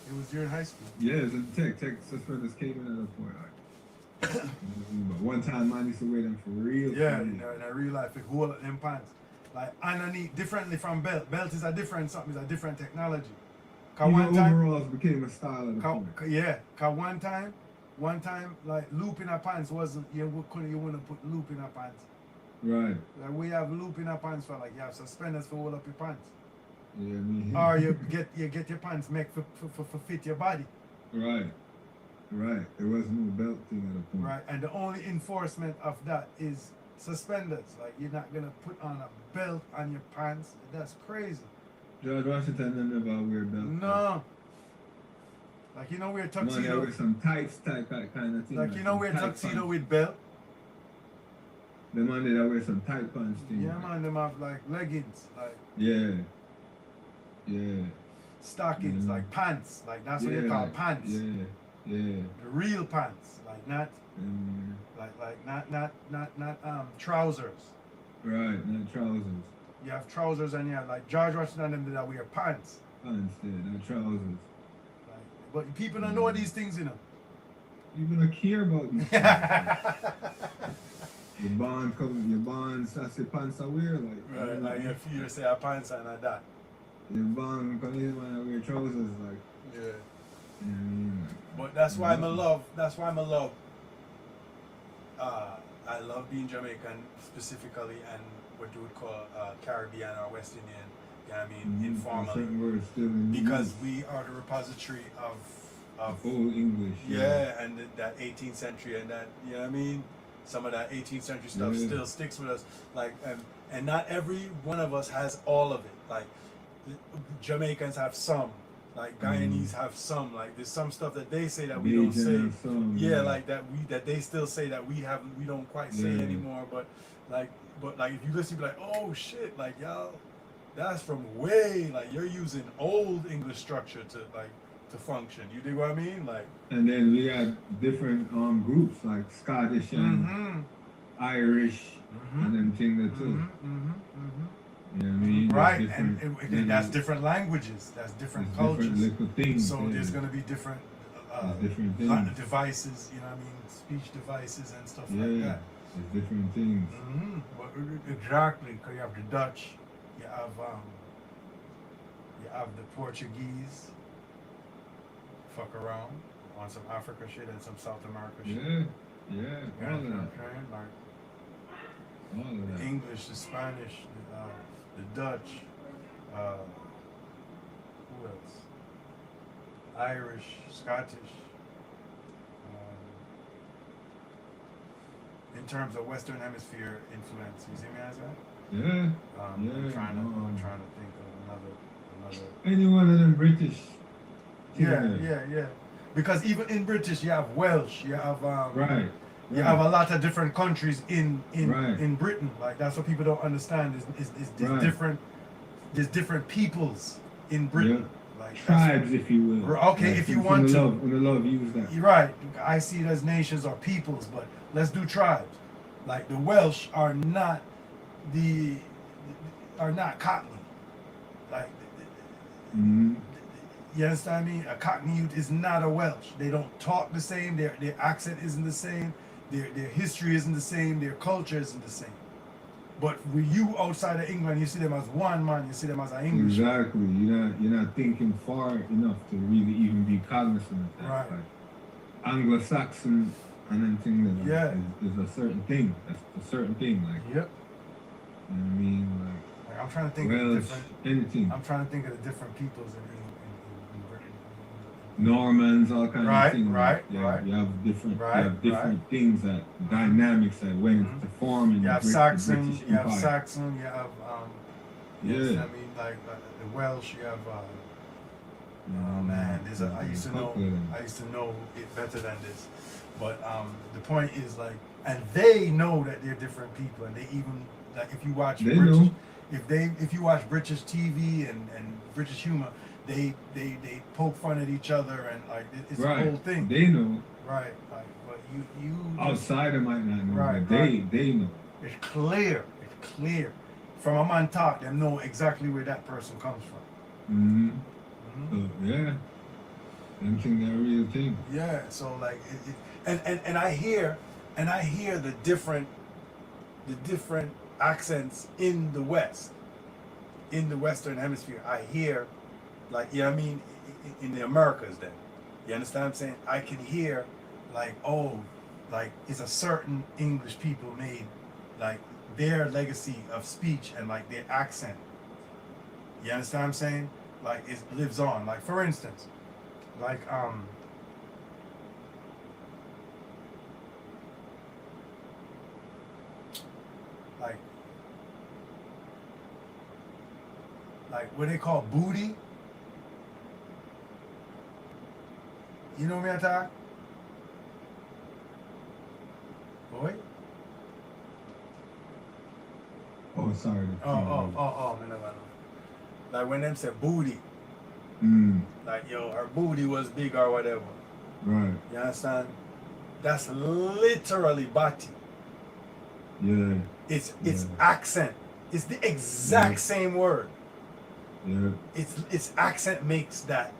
It was during high school. Yeah, it's a tech suspenders came in at a point. Like, you know what I mean? But one time man used to wear them for real. Yeah, for in real. a real life, it hold them pants. Like underneath, differently from belt. Belt is a different something. It's a different technology. Cause Even one time, overalls became a style at a point. Cause one time, like loop in our pants wasn't you wouldn't put loop in our pants. Right. Like we have loop in our pants for like you have suspenders for hold up your pants. Yeah, I mean. Or you get your pants make for fit your body. Right. There was no belt thing at a point. Right. And the only enforcement of that is suspenders. Like you're not gonna put on a belt on your pants. That's crazy. George Washington never wear belt. No. Like you know wear Man, tuxedo. they wear some tights type kind of thing. Like you know some wear tight tuxedo pants. with belt. The man that wear some tight pants thing. Yeah man, them have like leggings, like Yeah. stockings, Mhm. like pants. Like that's what you call pants. Yeah. The real pants. Like not Mm, not trousers. right, not trousers. You have trousers and you have like George Washington and them that wear pants. Pants, yeah, not trousers. Like, but people don't know these things, you know. You don't care about these things. Your bonds, that's the pants I wear, like. Right, like if you say a pants and like that. Your bond come in when I wear trousers, like. Yeah. You know what I mean? But that's why I love I love being Jamaican specifically and what you would call Caribbean or West Indian, you know what I mean, informally. Certain words still in Because use. we are the repository of Old English. yeah, and that 18th century and that, you know what I mean? Some of that 18th century stuff Yeah. still sticks with us. Like, and not every one of us has all of it. Like, Jamaicans have some, Like Guyanese have some, like there's some stuff that they say that we don't say. Bajan some, Yeah, like that they still say that we don't quite say Yeah. anymore. But like if you listen, you be like, oh shit, like y'all, that's from way, like you're using old English structure to function. You dig what I mean? Like. And then we got different groups like Scottish and Mm-hmm. Irish Mm-hmm. and them thing that too. Mm-hmm. Mm-hmm. You know what I mean? Right, There's and different- and that's different languages. That's different there's cultures. different little things. So yeah. there's gonna be different, There's different things. devices. You know what I mean? Speech devices and stuff Yeah, like that. there's different things. Mm-hmm. But exactly, because you have the Dutch, you have the Portuguese. Fuck around on some Africa shit and some South America shit. Yeah, You all know of what I'm that. saying? Like All of the that. English, the Spanish, the Dutch, who else? Irish, Scottish. In terms of Western Hemisphere influence, you see me as that? Yeah. I'm Yeah, trying no. to think of another. Any one of them British. Yeah. Because even in British, you have Welsh, you have Right. you have a lot of different countries in Right. in Britain. Like that's what people don't understand is there's Right. different peoples in Britain. Like that's- Tribes, if you will. Okay, if you want to. When the love use that. You're right. I see it as nations or peoples, but let's do tribes. Like the Welsh are not Cockney. Like Mm-hmm. you understand me? A Cockney youth is not a Welsh. They don't talk the same. Their accent isn't the same. Their history isn't the same. Their culture isn't the same. But with you outside of England, you see them as one man. You see them as an English. Exactly. You're not thinking far enough to really even be cognizant of that. Right. Like Anglo-Saxon and then thing that Yeah. is a certain thing. That's a certain thing. Like Yep. you know what I mean? Like, I'm trying to think Like of Welsh, different. anything. I'm trying to think of the different peoples in Britain. Normans, all kinds Right, of things. right, yeah, right. You have different Right, things that dynamics that went Mhm. into forming You have the Saxon. British You have Empire. Saxon. You have Yeah. yes, I mean like the Welsh. You have oh man, there's I used to know it better than this, but the point is like, and they know that they're different people, and they even like if you watch They British, know. if you watch British TV and British humor, they poke fun at each other and like it's Right. a whole thing, They know. right? Like, but you just, Outsider might not know, Right, but right. they know. it's clear from a man talk, them know exactly where that person comes from. Mm-hmm. Mhm. Yeah. Them thing that real thing. Yeah, so like, and I hear the different accents in the West, in the Western Hemisphere. I hear, like, you know what I mean, in the Americas. Then, you understand what I'm saying? I can hear, like, oh, like it's a certain English people made, like their legacy of speech and like their accent. You understand what I'm saying? Like it lives on. Like for instance. Like what they call booty. You know me attack? Boy? Oh, sorry. Oh, no. Like when them say booty, Mm, like yo, her booty was big or whatever. right. You understand? That's literally body. Yeah. It's Yeah. accent. It's the exact Yeah. same word. Yeah. Its accent makes that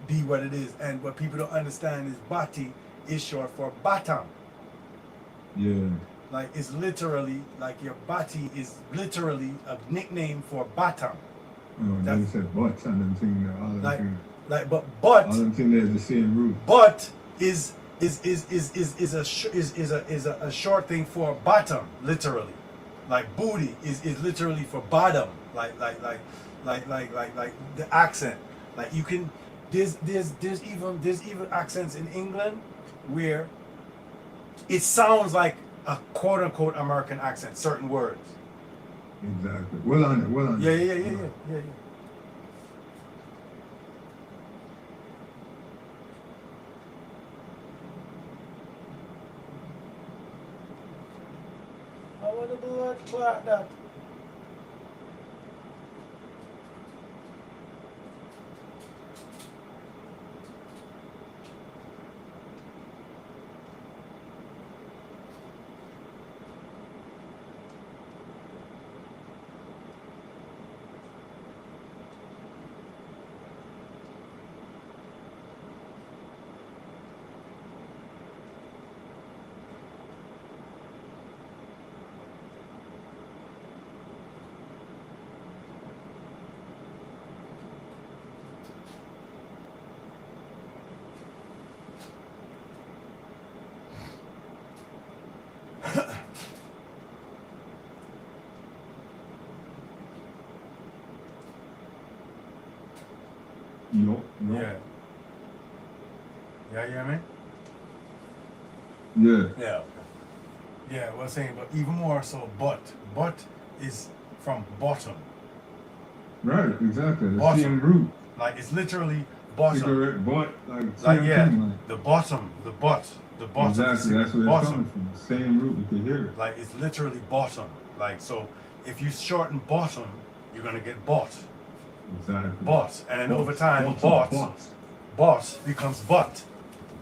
be what it is. And what people don't understand is bati is short for bottom. Yeah. Like it's literally like your bati is literally a nickname for bottom. Oh, they That's- said butts and them thing. All them Like- thing. Like All but them thing there's the same root. but is a short thing for bottom, literally. Like booty is literally for bottom. Like the accent. Like you can there's even accents in England where it sounds like a quote unquote American accent, certain words. Exactly. Well on it. Yeah. I want the blood clot that. No. Yeah. Yeah, yeah, man. Yeah. Yeah. Yeah, well, saying, but even more so, but is from bottom. Right, exactly. The Bottom. same root. Like it's literally bottom. Cigarette butt, like Like same yeah, thing. the bottom, the butt, the bottom. Exactly, that's where it's bottom. coming from. Same root, you can hear it. Like it's literally bottom. Like so, if you shorten bottom, you're gonna get bot, Exactly. bot, and then over time, Bot. bot becomes butt,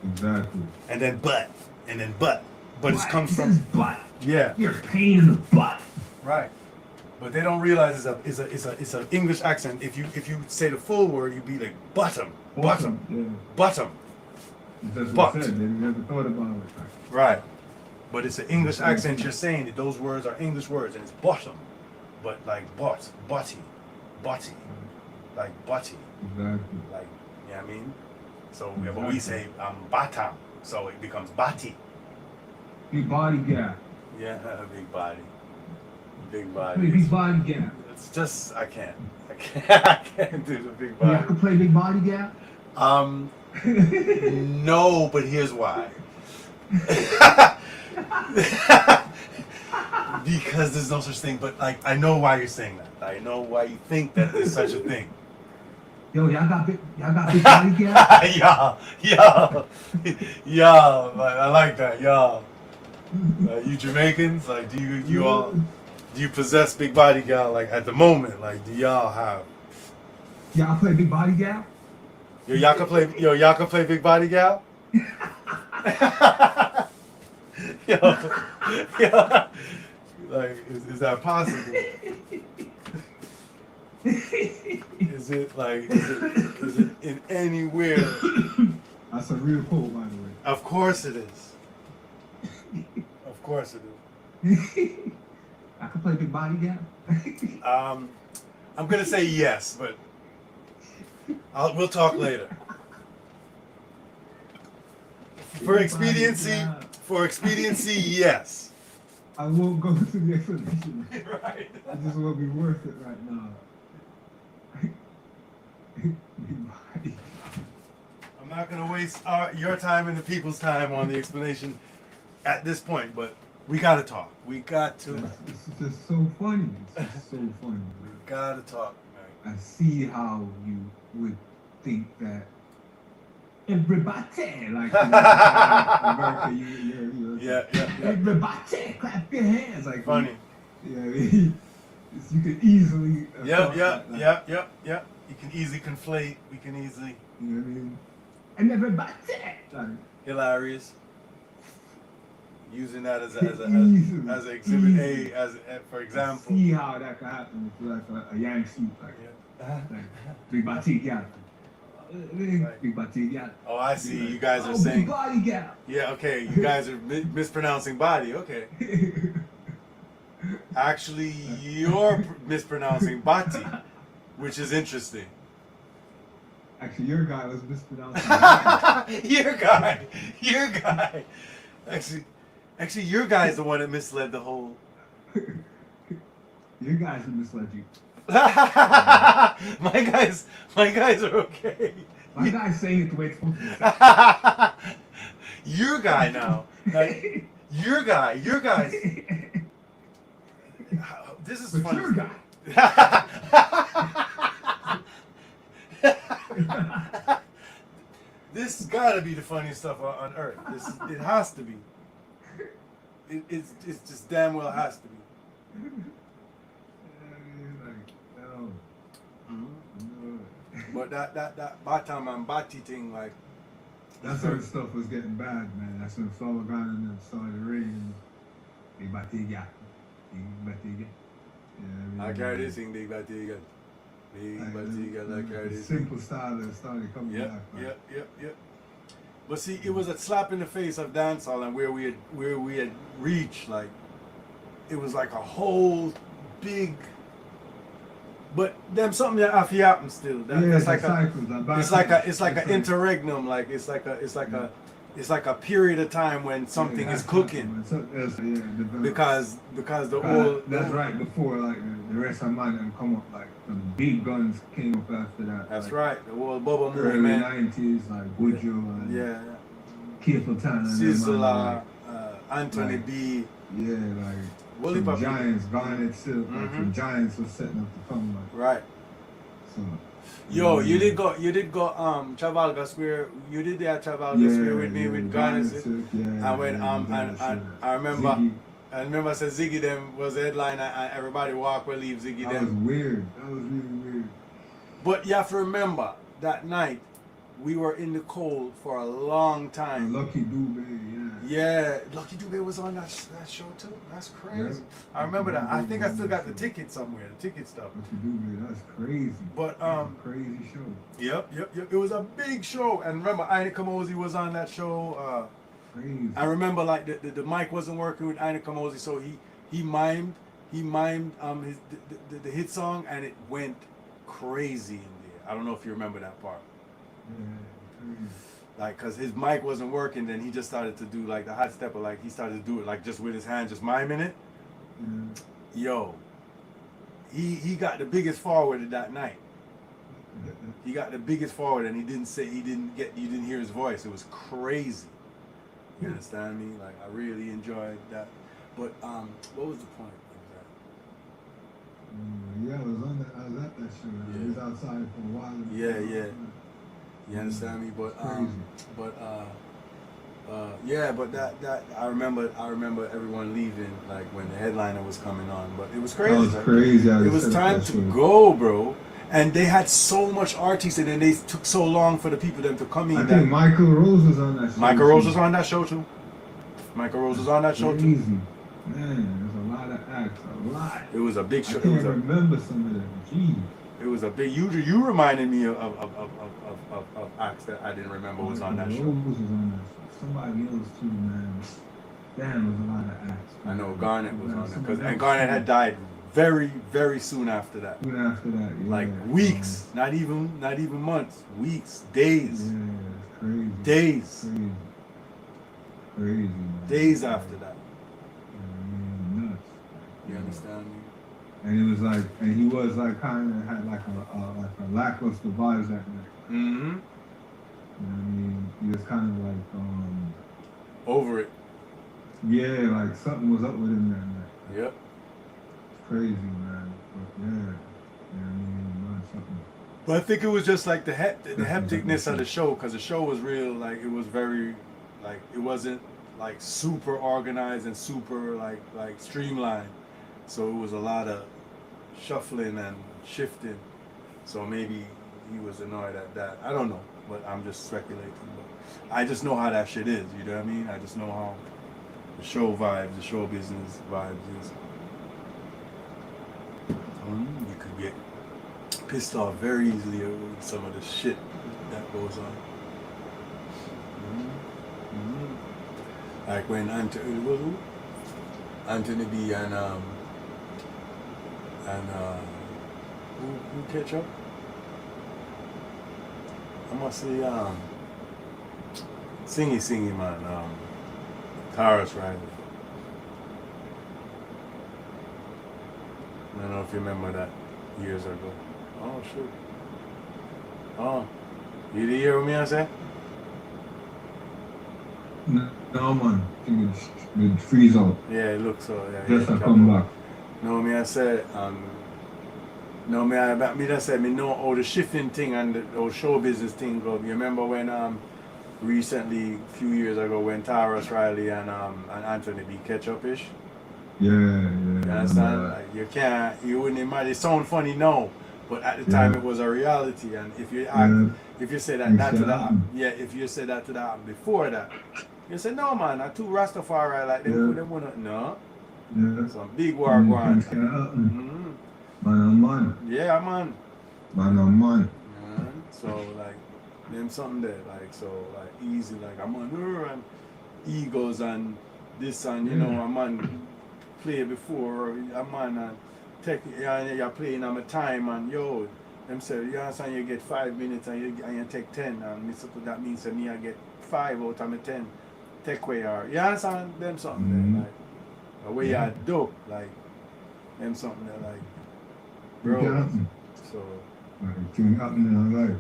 Exactly. and then butt, and then butt. But it's comes It from says butt. yeah, You're a pain in the butt. right. But they don't realize it's an English accent. If you say the full word, you'd be like bottom, bottom, Yeah. bottom. That's Butt. what I said. They never thought about it. Right. But it's an English accent. You're saying that those words are English words, and it's bottom, but like butty, like butty, Exactly. like you know what I mean. So yeah, but we say bottom, so it becomes bati. Big body gap. Yeah, big body, big Play body. big body gap. It's just I can't I can't do the big Yeah, I body. can play big body gap. No, but here's why. Because there's no such thing, but like I know why you're saying that. I know why you think that there's such a thing. Yo, y'all got big body gap. yeah. I like that, y'all. You Jamaicans, like, do you all do you possess big body gal? Like at the moment, like, do y'all have? Y'all play big body gap. Y'all can play big body gal. yo, like, is that possible? Is it in anywhere? That's a real quote, by the way. Of course it is. Of course it is. I can play big body gap. I'm gonna say yes, but we'll talk later. For expediency, yes. I won't go to the explanation. Right. I just won't be worth it right now. Big body. I'm not gonna waste your time and the people's time on the explanation at this point, but we gotta talk. We got to. It's just so funny. It's just so funny. We gotta talk, man. I see how you would think that everybody, like America, Yeah. everybody, clap your hands, like Funny. Yeah, you could easily. Yep. talk like, You can easily conflate. We can easily. You know what I mean? And everybody, like, Hilarious. Using that as Easily. as exhibit Easily. A, for example. see how that could happen with like a yang suit, like big body gap. Big body gap. Oh, I see. You guys are Big saying. body gap. Yeah, okay. You guys are mispronouncing body. Okay. Actually, you're mispronouncing bati, which is interesting. Actually, your guy was mispronouncing. Your guy. Actually, your guy is the one that misled the whole. Your guys who misled you. my guys are okay. My guy's saying it the way it's supposed to be said. Your guy now. Like, your guys. This is But funny. your guy. This gotta be the funniest stuff on earth. It has to be. it's just damn well has to be. Like, no. No. But that Batam and Bati thing, like, That's when stuff was getting bad, man. That's when Flower Gun and then started raining. Big Batiga. Big Batiga. Yeah, I carry this thing, Big Batiga. Big Batiga, I carry this thing. Simple style that started coming back. Man. Yep. But see, it was a slap in the face of dancehall, and where we had reached, like, it was like a whole big. But them something that have to happen still. It's like an interregnum, like it's like a period of time when something is cooking. Because the old. That's right before like the rest of mine and come up, like the big guns came up after that. That's like, right, the old Bubba early movement. 90s, like Woodrow and Capleton and Sizzla, like, Anthony like, B. Yeah, like Wooly some Puppy. Giants, Garnet Silk, like some Giants was setting up to come like. Right. So. Yo, you did go Trafalgar Square. You did that Trafalgar Square with me with Garnet Silk. And when I remember Ziggy. I remember I said Ziggy them was the headliner and everybody walk or leave Ziggy That was them. weird. That was really weird. But you have to remember that night we were in the cold for a long time. Lucky Dube, Yeah, Lucky Dube was on that show too. That's crazy. Yeah. I remember that. I think I still got the ticket somewhere, the ticket stuff. Lucky Dube, that's crazy. But That's a crazy show. Yep. It was a big show, and remember, Ina Kamosi was on that show. Crazy. I remember like the mic wasn't working with Ina Kamosi, so he mimed the hit song, and it went crazy in there. I don't know if you remember that part. Yeah, crazy. Like, cause his mic wasn't working, then he just started to do like the hot stepper, like he started to do it like just with his hand, just miming it. Yeah. Yo, he got the biggest forward that night. He got the biggest forward, and you didn't hear his voice. It was crazy. You understand me? Like, I really enjoyed that. But what was the point of Yeah, I was at that show. Yeah. I was outside for a while. Yeah. You understand me? But that I remember everyone leaving like when the headliner was coming on. But it was crazy. That was crazy. It was time to go, bro. And they had so much artists, and then they took so long for the people them to come in. I think Michael Rose was on that show. Michael Rose was on that show too. Michael Rose was on that show too. Crazy. Man, there's a lot of acts. A lot. It was a big show. I can't remember some of them. Jeez. It was a big. You reminded me of acts that I didn't remember was on that Rose show. was on that show. Somebody else too, man. Damn, there was a lot of acts. I know Garnet was on Some there, of and Garnet had died very, very soon after that. Soon after that, yeah. Like weeks, not even months, weeks, days, Yeah, it's crazy. days, Crazy, man. days after that. Nuts. You understand me? And it was like, and he was like kind of had like a lackluster vibes that night. Mm-hmm. You know what I mean? He was kind of like, Over it. yeah, like something was up with him that night. Yep. Crazy, man. But yeah, you know what I mean? Man, something. But I think it was just like the hecticness of the show, because the show was real. Like it was very, like it wasn't like super organized and super like streamlined. So it was a lot of shuffling and shifting. So maybe he was annoyed at that. I don't know, but I'm just speculating. But I just know how that shit is. You know what I mean? I just know how the show vibes, the show business vibes is. You could get pissed off very easily with some of the shit that goes on. Like when Anthony B and who catch up? I must say Singy man, Taurus Riley. I don't know if you remember that years ago. Oh shoot. Oh. You did hear what me I say? No, man. With freeze out. Yeah, it looks so. Yeah, Just to come back. No, me I said, me that said, me know how the shifting thing and the whole show business thing go. You remember when recently, a few years ago, when Tyrus Riley and Anthony B. Ketchup-ish. Yeah, You understand? Like, you wouldn't imagine. It sounds funny now, but at the time it was a reality. And if you if you say that to that, if you say that to that before that, you say no, man, I too Rastafari like them. Them wanna no. Yeah. Some big war going on. Man on man. Yeah, man. Man on man. So like, them something there, like so, like easy, like I'm on and egos and this and you know, a man play before a man and take you're playing on my time and yo, them say you understand you get 5 minutes and you take 10 and that means that me I get 5 out of my 10 take away or you understand them something there, like the way you do like them something there, like bro. So things happen in our life.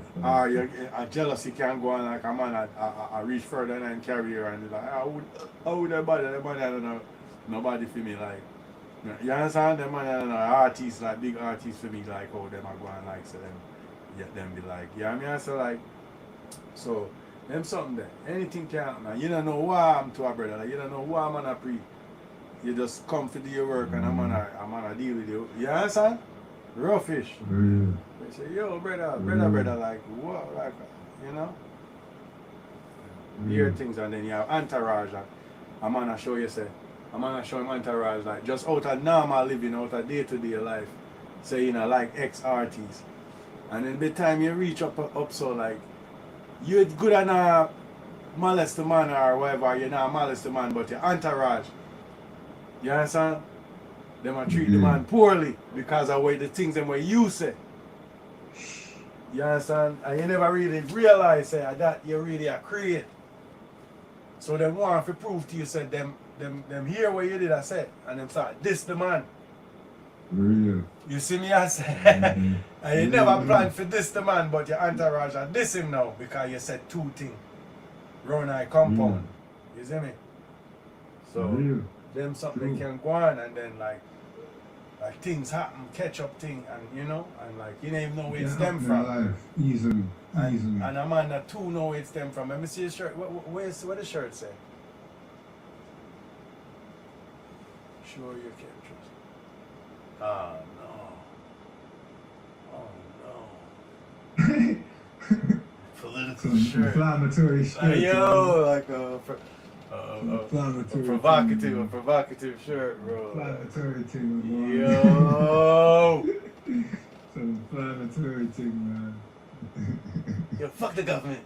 A jealousy can go on like a man I reach further than carry her and like I would that body I don't know nobody for me like you understand them man I don't know artists like big artists for me like how them are going like so them be like I mean I say like so them something there anything can happen man. You don't know why I'm to a brother like you don't know why I'm on a pre you just come to do your work and I'm on a deal with you. You understand? Raw fish. They say, yo, brother, like, what, like, you know? Hear things and then you have entourage. Like, I'm gonna show you, say, I'm gonna show him entourage, like, just out of normal living, out of day-to-day life. Say, you know, like ex-artists. And then by the time you reach up so, like, you're good at not molest the man or whatever, you're not molest the man, but your entourage. You understand? Them a treat the man poorly because of the things them what you say. You understand? And you never really realize that you really are create. So them want to prove to you said them hear what you did I said and them start this the man. Real. You see me I say and you never planned for this the man but your entourage are this him now because you said 2 things. Round eye compound. You see me? So them something can go on and then like things happen, catch up thing and you know and like you don't even know where it stem from. Easily. And a man that too know where it stem from. Let me see his shirt. What the shirt say? Sure you can't trust. Oh no. Political shirt. Inflammatory shirt. Yo, like a inflammatory provocative shirt, bro. Inflammatory thing. Yo. Some inflammatory thing, man. Yo, fuck the government.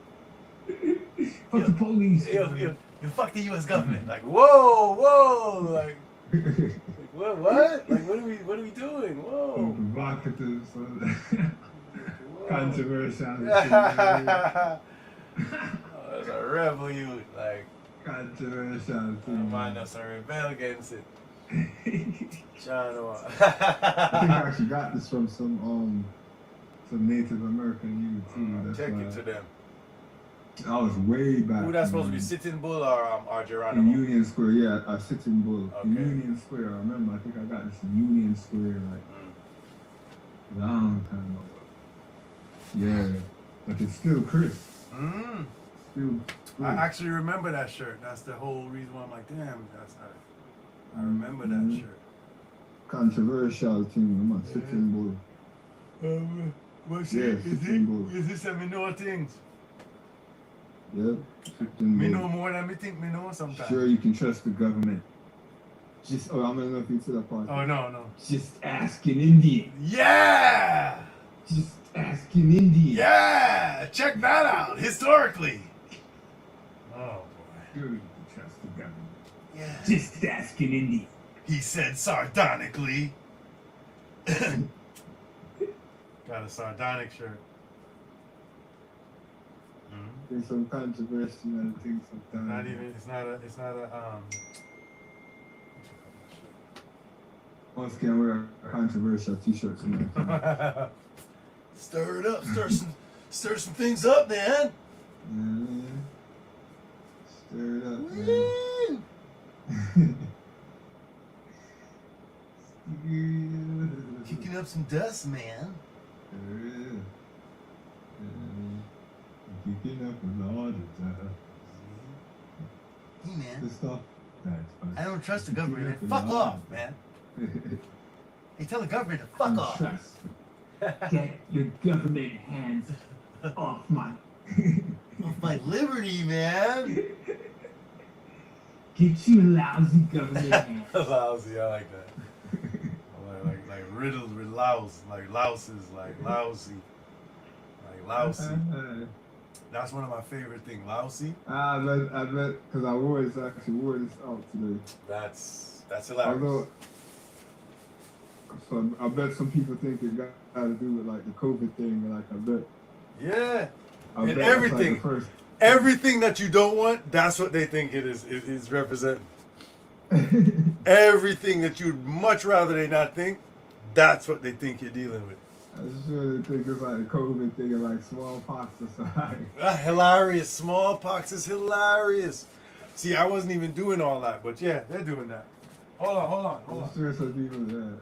Fuck the police. Yo, fuck the U.S. government. Like, whoa, like what? Like, what are we doing? Whoa. Provocative, controversial. That's a rebel youth, like. Controversial thing. Man, that's a rebel against it. John, I think I actually got this from some Native American youth too. Check it to them. I was way back. Who that's supposed to be Sitting Bull or Geronimo? In Union Square, yeah, Sitting Bull. Okay. In Union Square, I remember. I think I got this in Union Square like long time ago. Yeah, but it's still crisp. Still. I actually remember that shirt. That's the whole reason why I'm like, damn, I remember that shirt. Controversial thing, I'm Sitting Bull. What's it? Is this a me know things? Yep, Sitting Me Bull. know more than me think me know sometimes. Sure, you can trust the government. I don't know if you see that part. Oh, no. Just asking Indian. Yeah! Just asking Indian. Yeah! Check that out, historically. Oh, boy. Sure, you can trust the government. Yeah. Just asking Indian. He said sardonically. Got a sardonic shirt. There's some controversy and things sometimes. It's not a Once again, wear a controversial t-shirt tonight. Stir it up, stir some things up, man. Stir it up, man. Kicking up some dust, man. Keep Looking up with Lord, Hey, man. the stuff. That's fine. I don't trust the government, man. Looking Fuck up with off, Lord. man. Hey, tell the government to fuck off. Trust. Get your government hands off my. Off my liberty, man. Get you lousy government hands. Lousy, I like that. Like riddled with louse, like louses, like lousy, like lousy. That's one of my favorite things, lousy. I bet, because I actually wore this out today. That's hilarious. Although, so I bet some people think it got to do with like the COVID thing. Like I bet. Yeah. I And bet that's, like, everything. the first. Everything that you don't want, that's what they think it is representing. Everything that you'd much rather they not think, that's what they think you're dealing with. I sure think it's like the COVID thing, like smallpox or something. Hilarious. Smallpox is hilarious. See, I wasn't even doing all that, but yeah, they're doing that. Hold on. I'm sure some people that.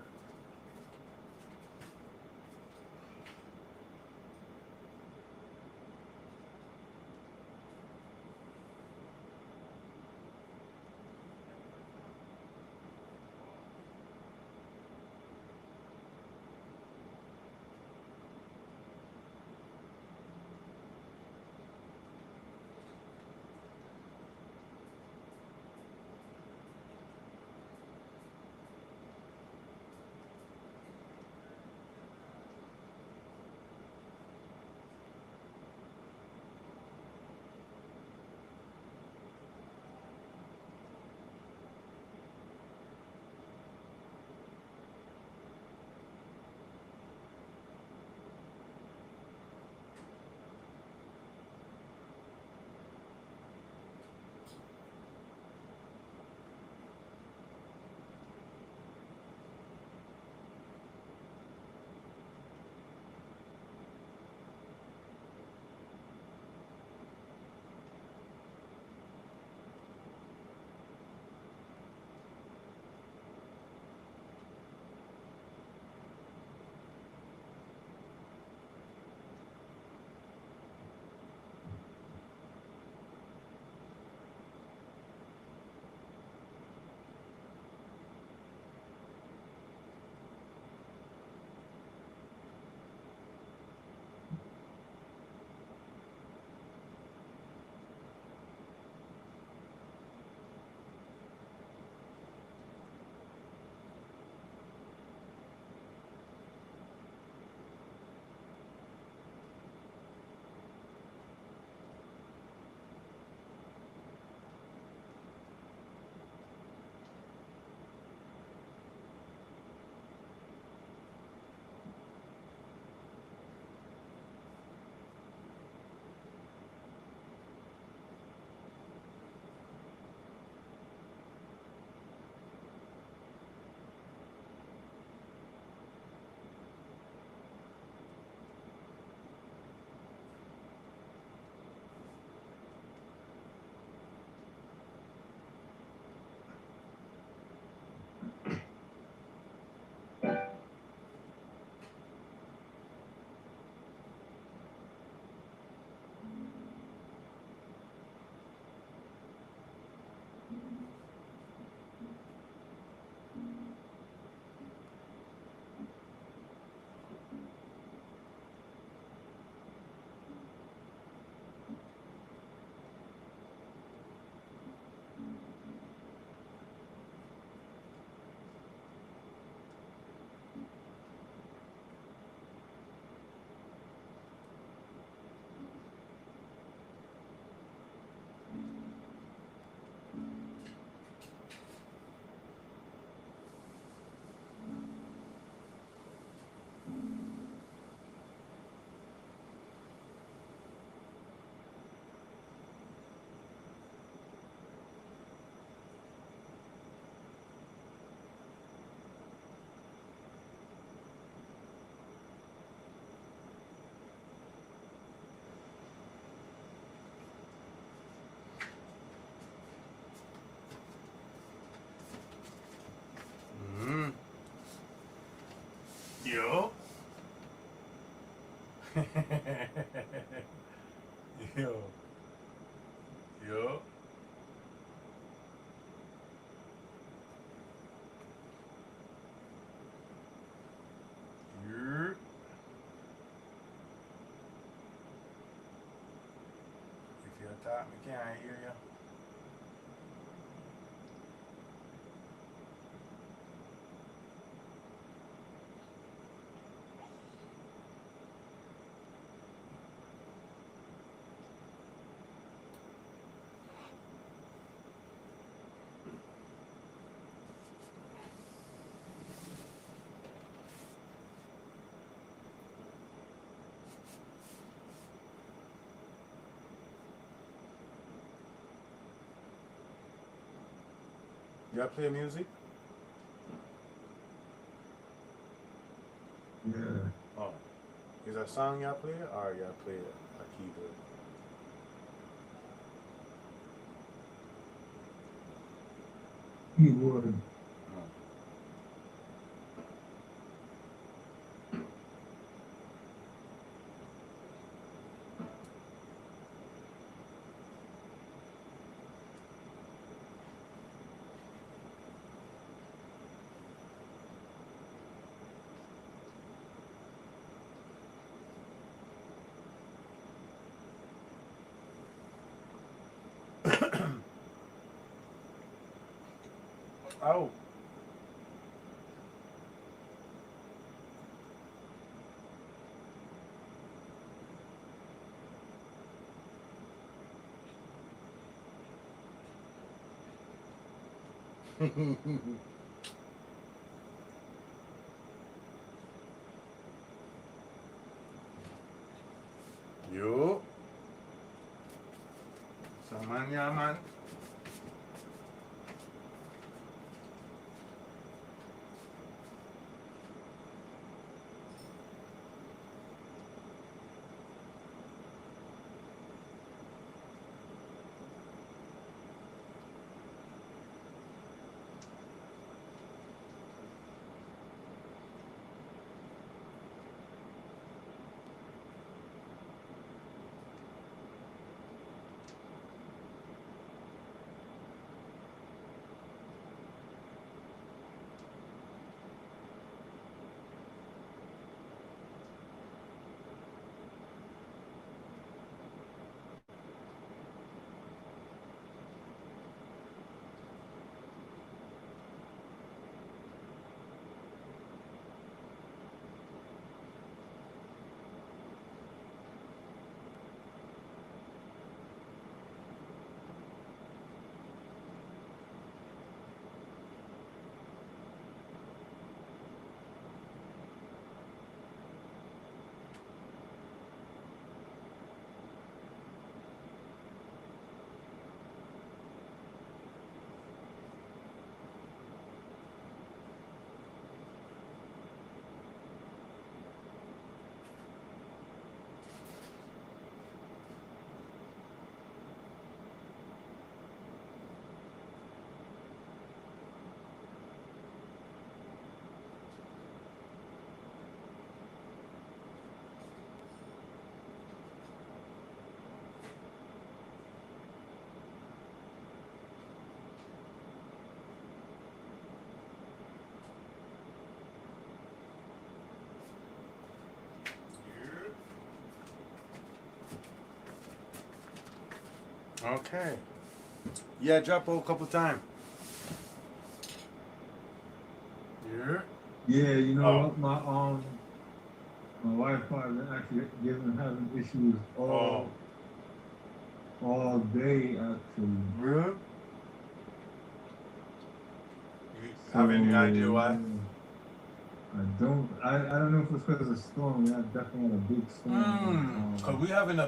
Yo. Yo. Here. If you're top, I can't hear you. Y'all play music? Yeah. Oh. Is that a song y'all play or y'all play a keyboard? Keyboard. Oh. Oh. Yo. So man, yeah man. Okay. Yeah, drop out a couple times. Yeah. Yeah, you know Oh. what? My Wi-Fi been actually having issues all day actually. Really? You have any idea why? I don't know if it's because of the storm. We have definitely had a big storm. Cause we having a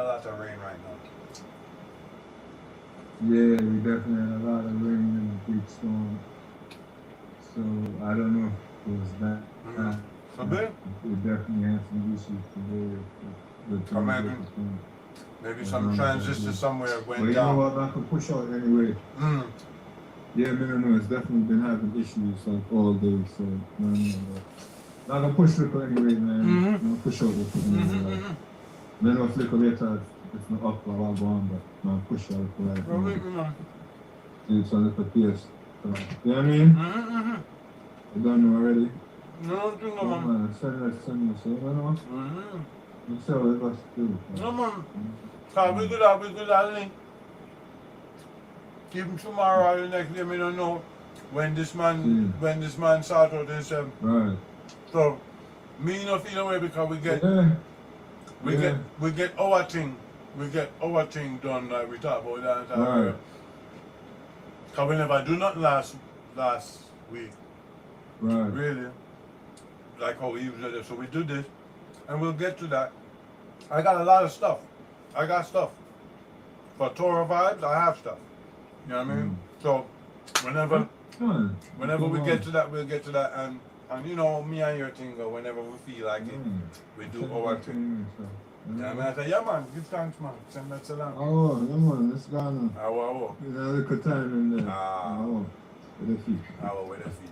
lot of rain right now. Yeah, we definitely had a lot of rain and a big storm. So I don't know if it was that. We definitely had some issues today with Or maybe some transistor somewhere went down. You down. know what? I can push out anyway. Yeah, no. It's definitely been having issues like all day. So no. I can push it anyway, man. I'll push out with it anyway. Then I flick of your thoughts. It's not up or go on, but man, push out for like. Well, wait, man. It's a little taste. So, you know what I mean? Mm-hmm. You don't know already. No, do no, Oh, man. man, send that, so you know. Mm-hmm. You see what it was to do. No, man. Cause we could have link. Keep him tomorrow or the next day, me don't know when this man sort out himself. Right. So me no feel away because we get our thing. We get our thing done like we talk about that time. Right. Cause we never do nothing last week. Right. Really. Like how we usually do. So we do this and we'll get to that. I got a lot of stuff. I got stuff. For Torah vibes, I have stuff. You know what I mean? So whenever we get to that, we'll get to that, and you know, me and your thing go whenever we feel like it, we do our thing. Yeah, man, I say, yeah, man, give thanks, man. Send that salam. Oh, yeah, man, it's gone. Our. You know, a little time in there. Ah. Oh, with the feet. Our with the feet.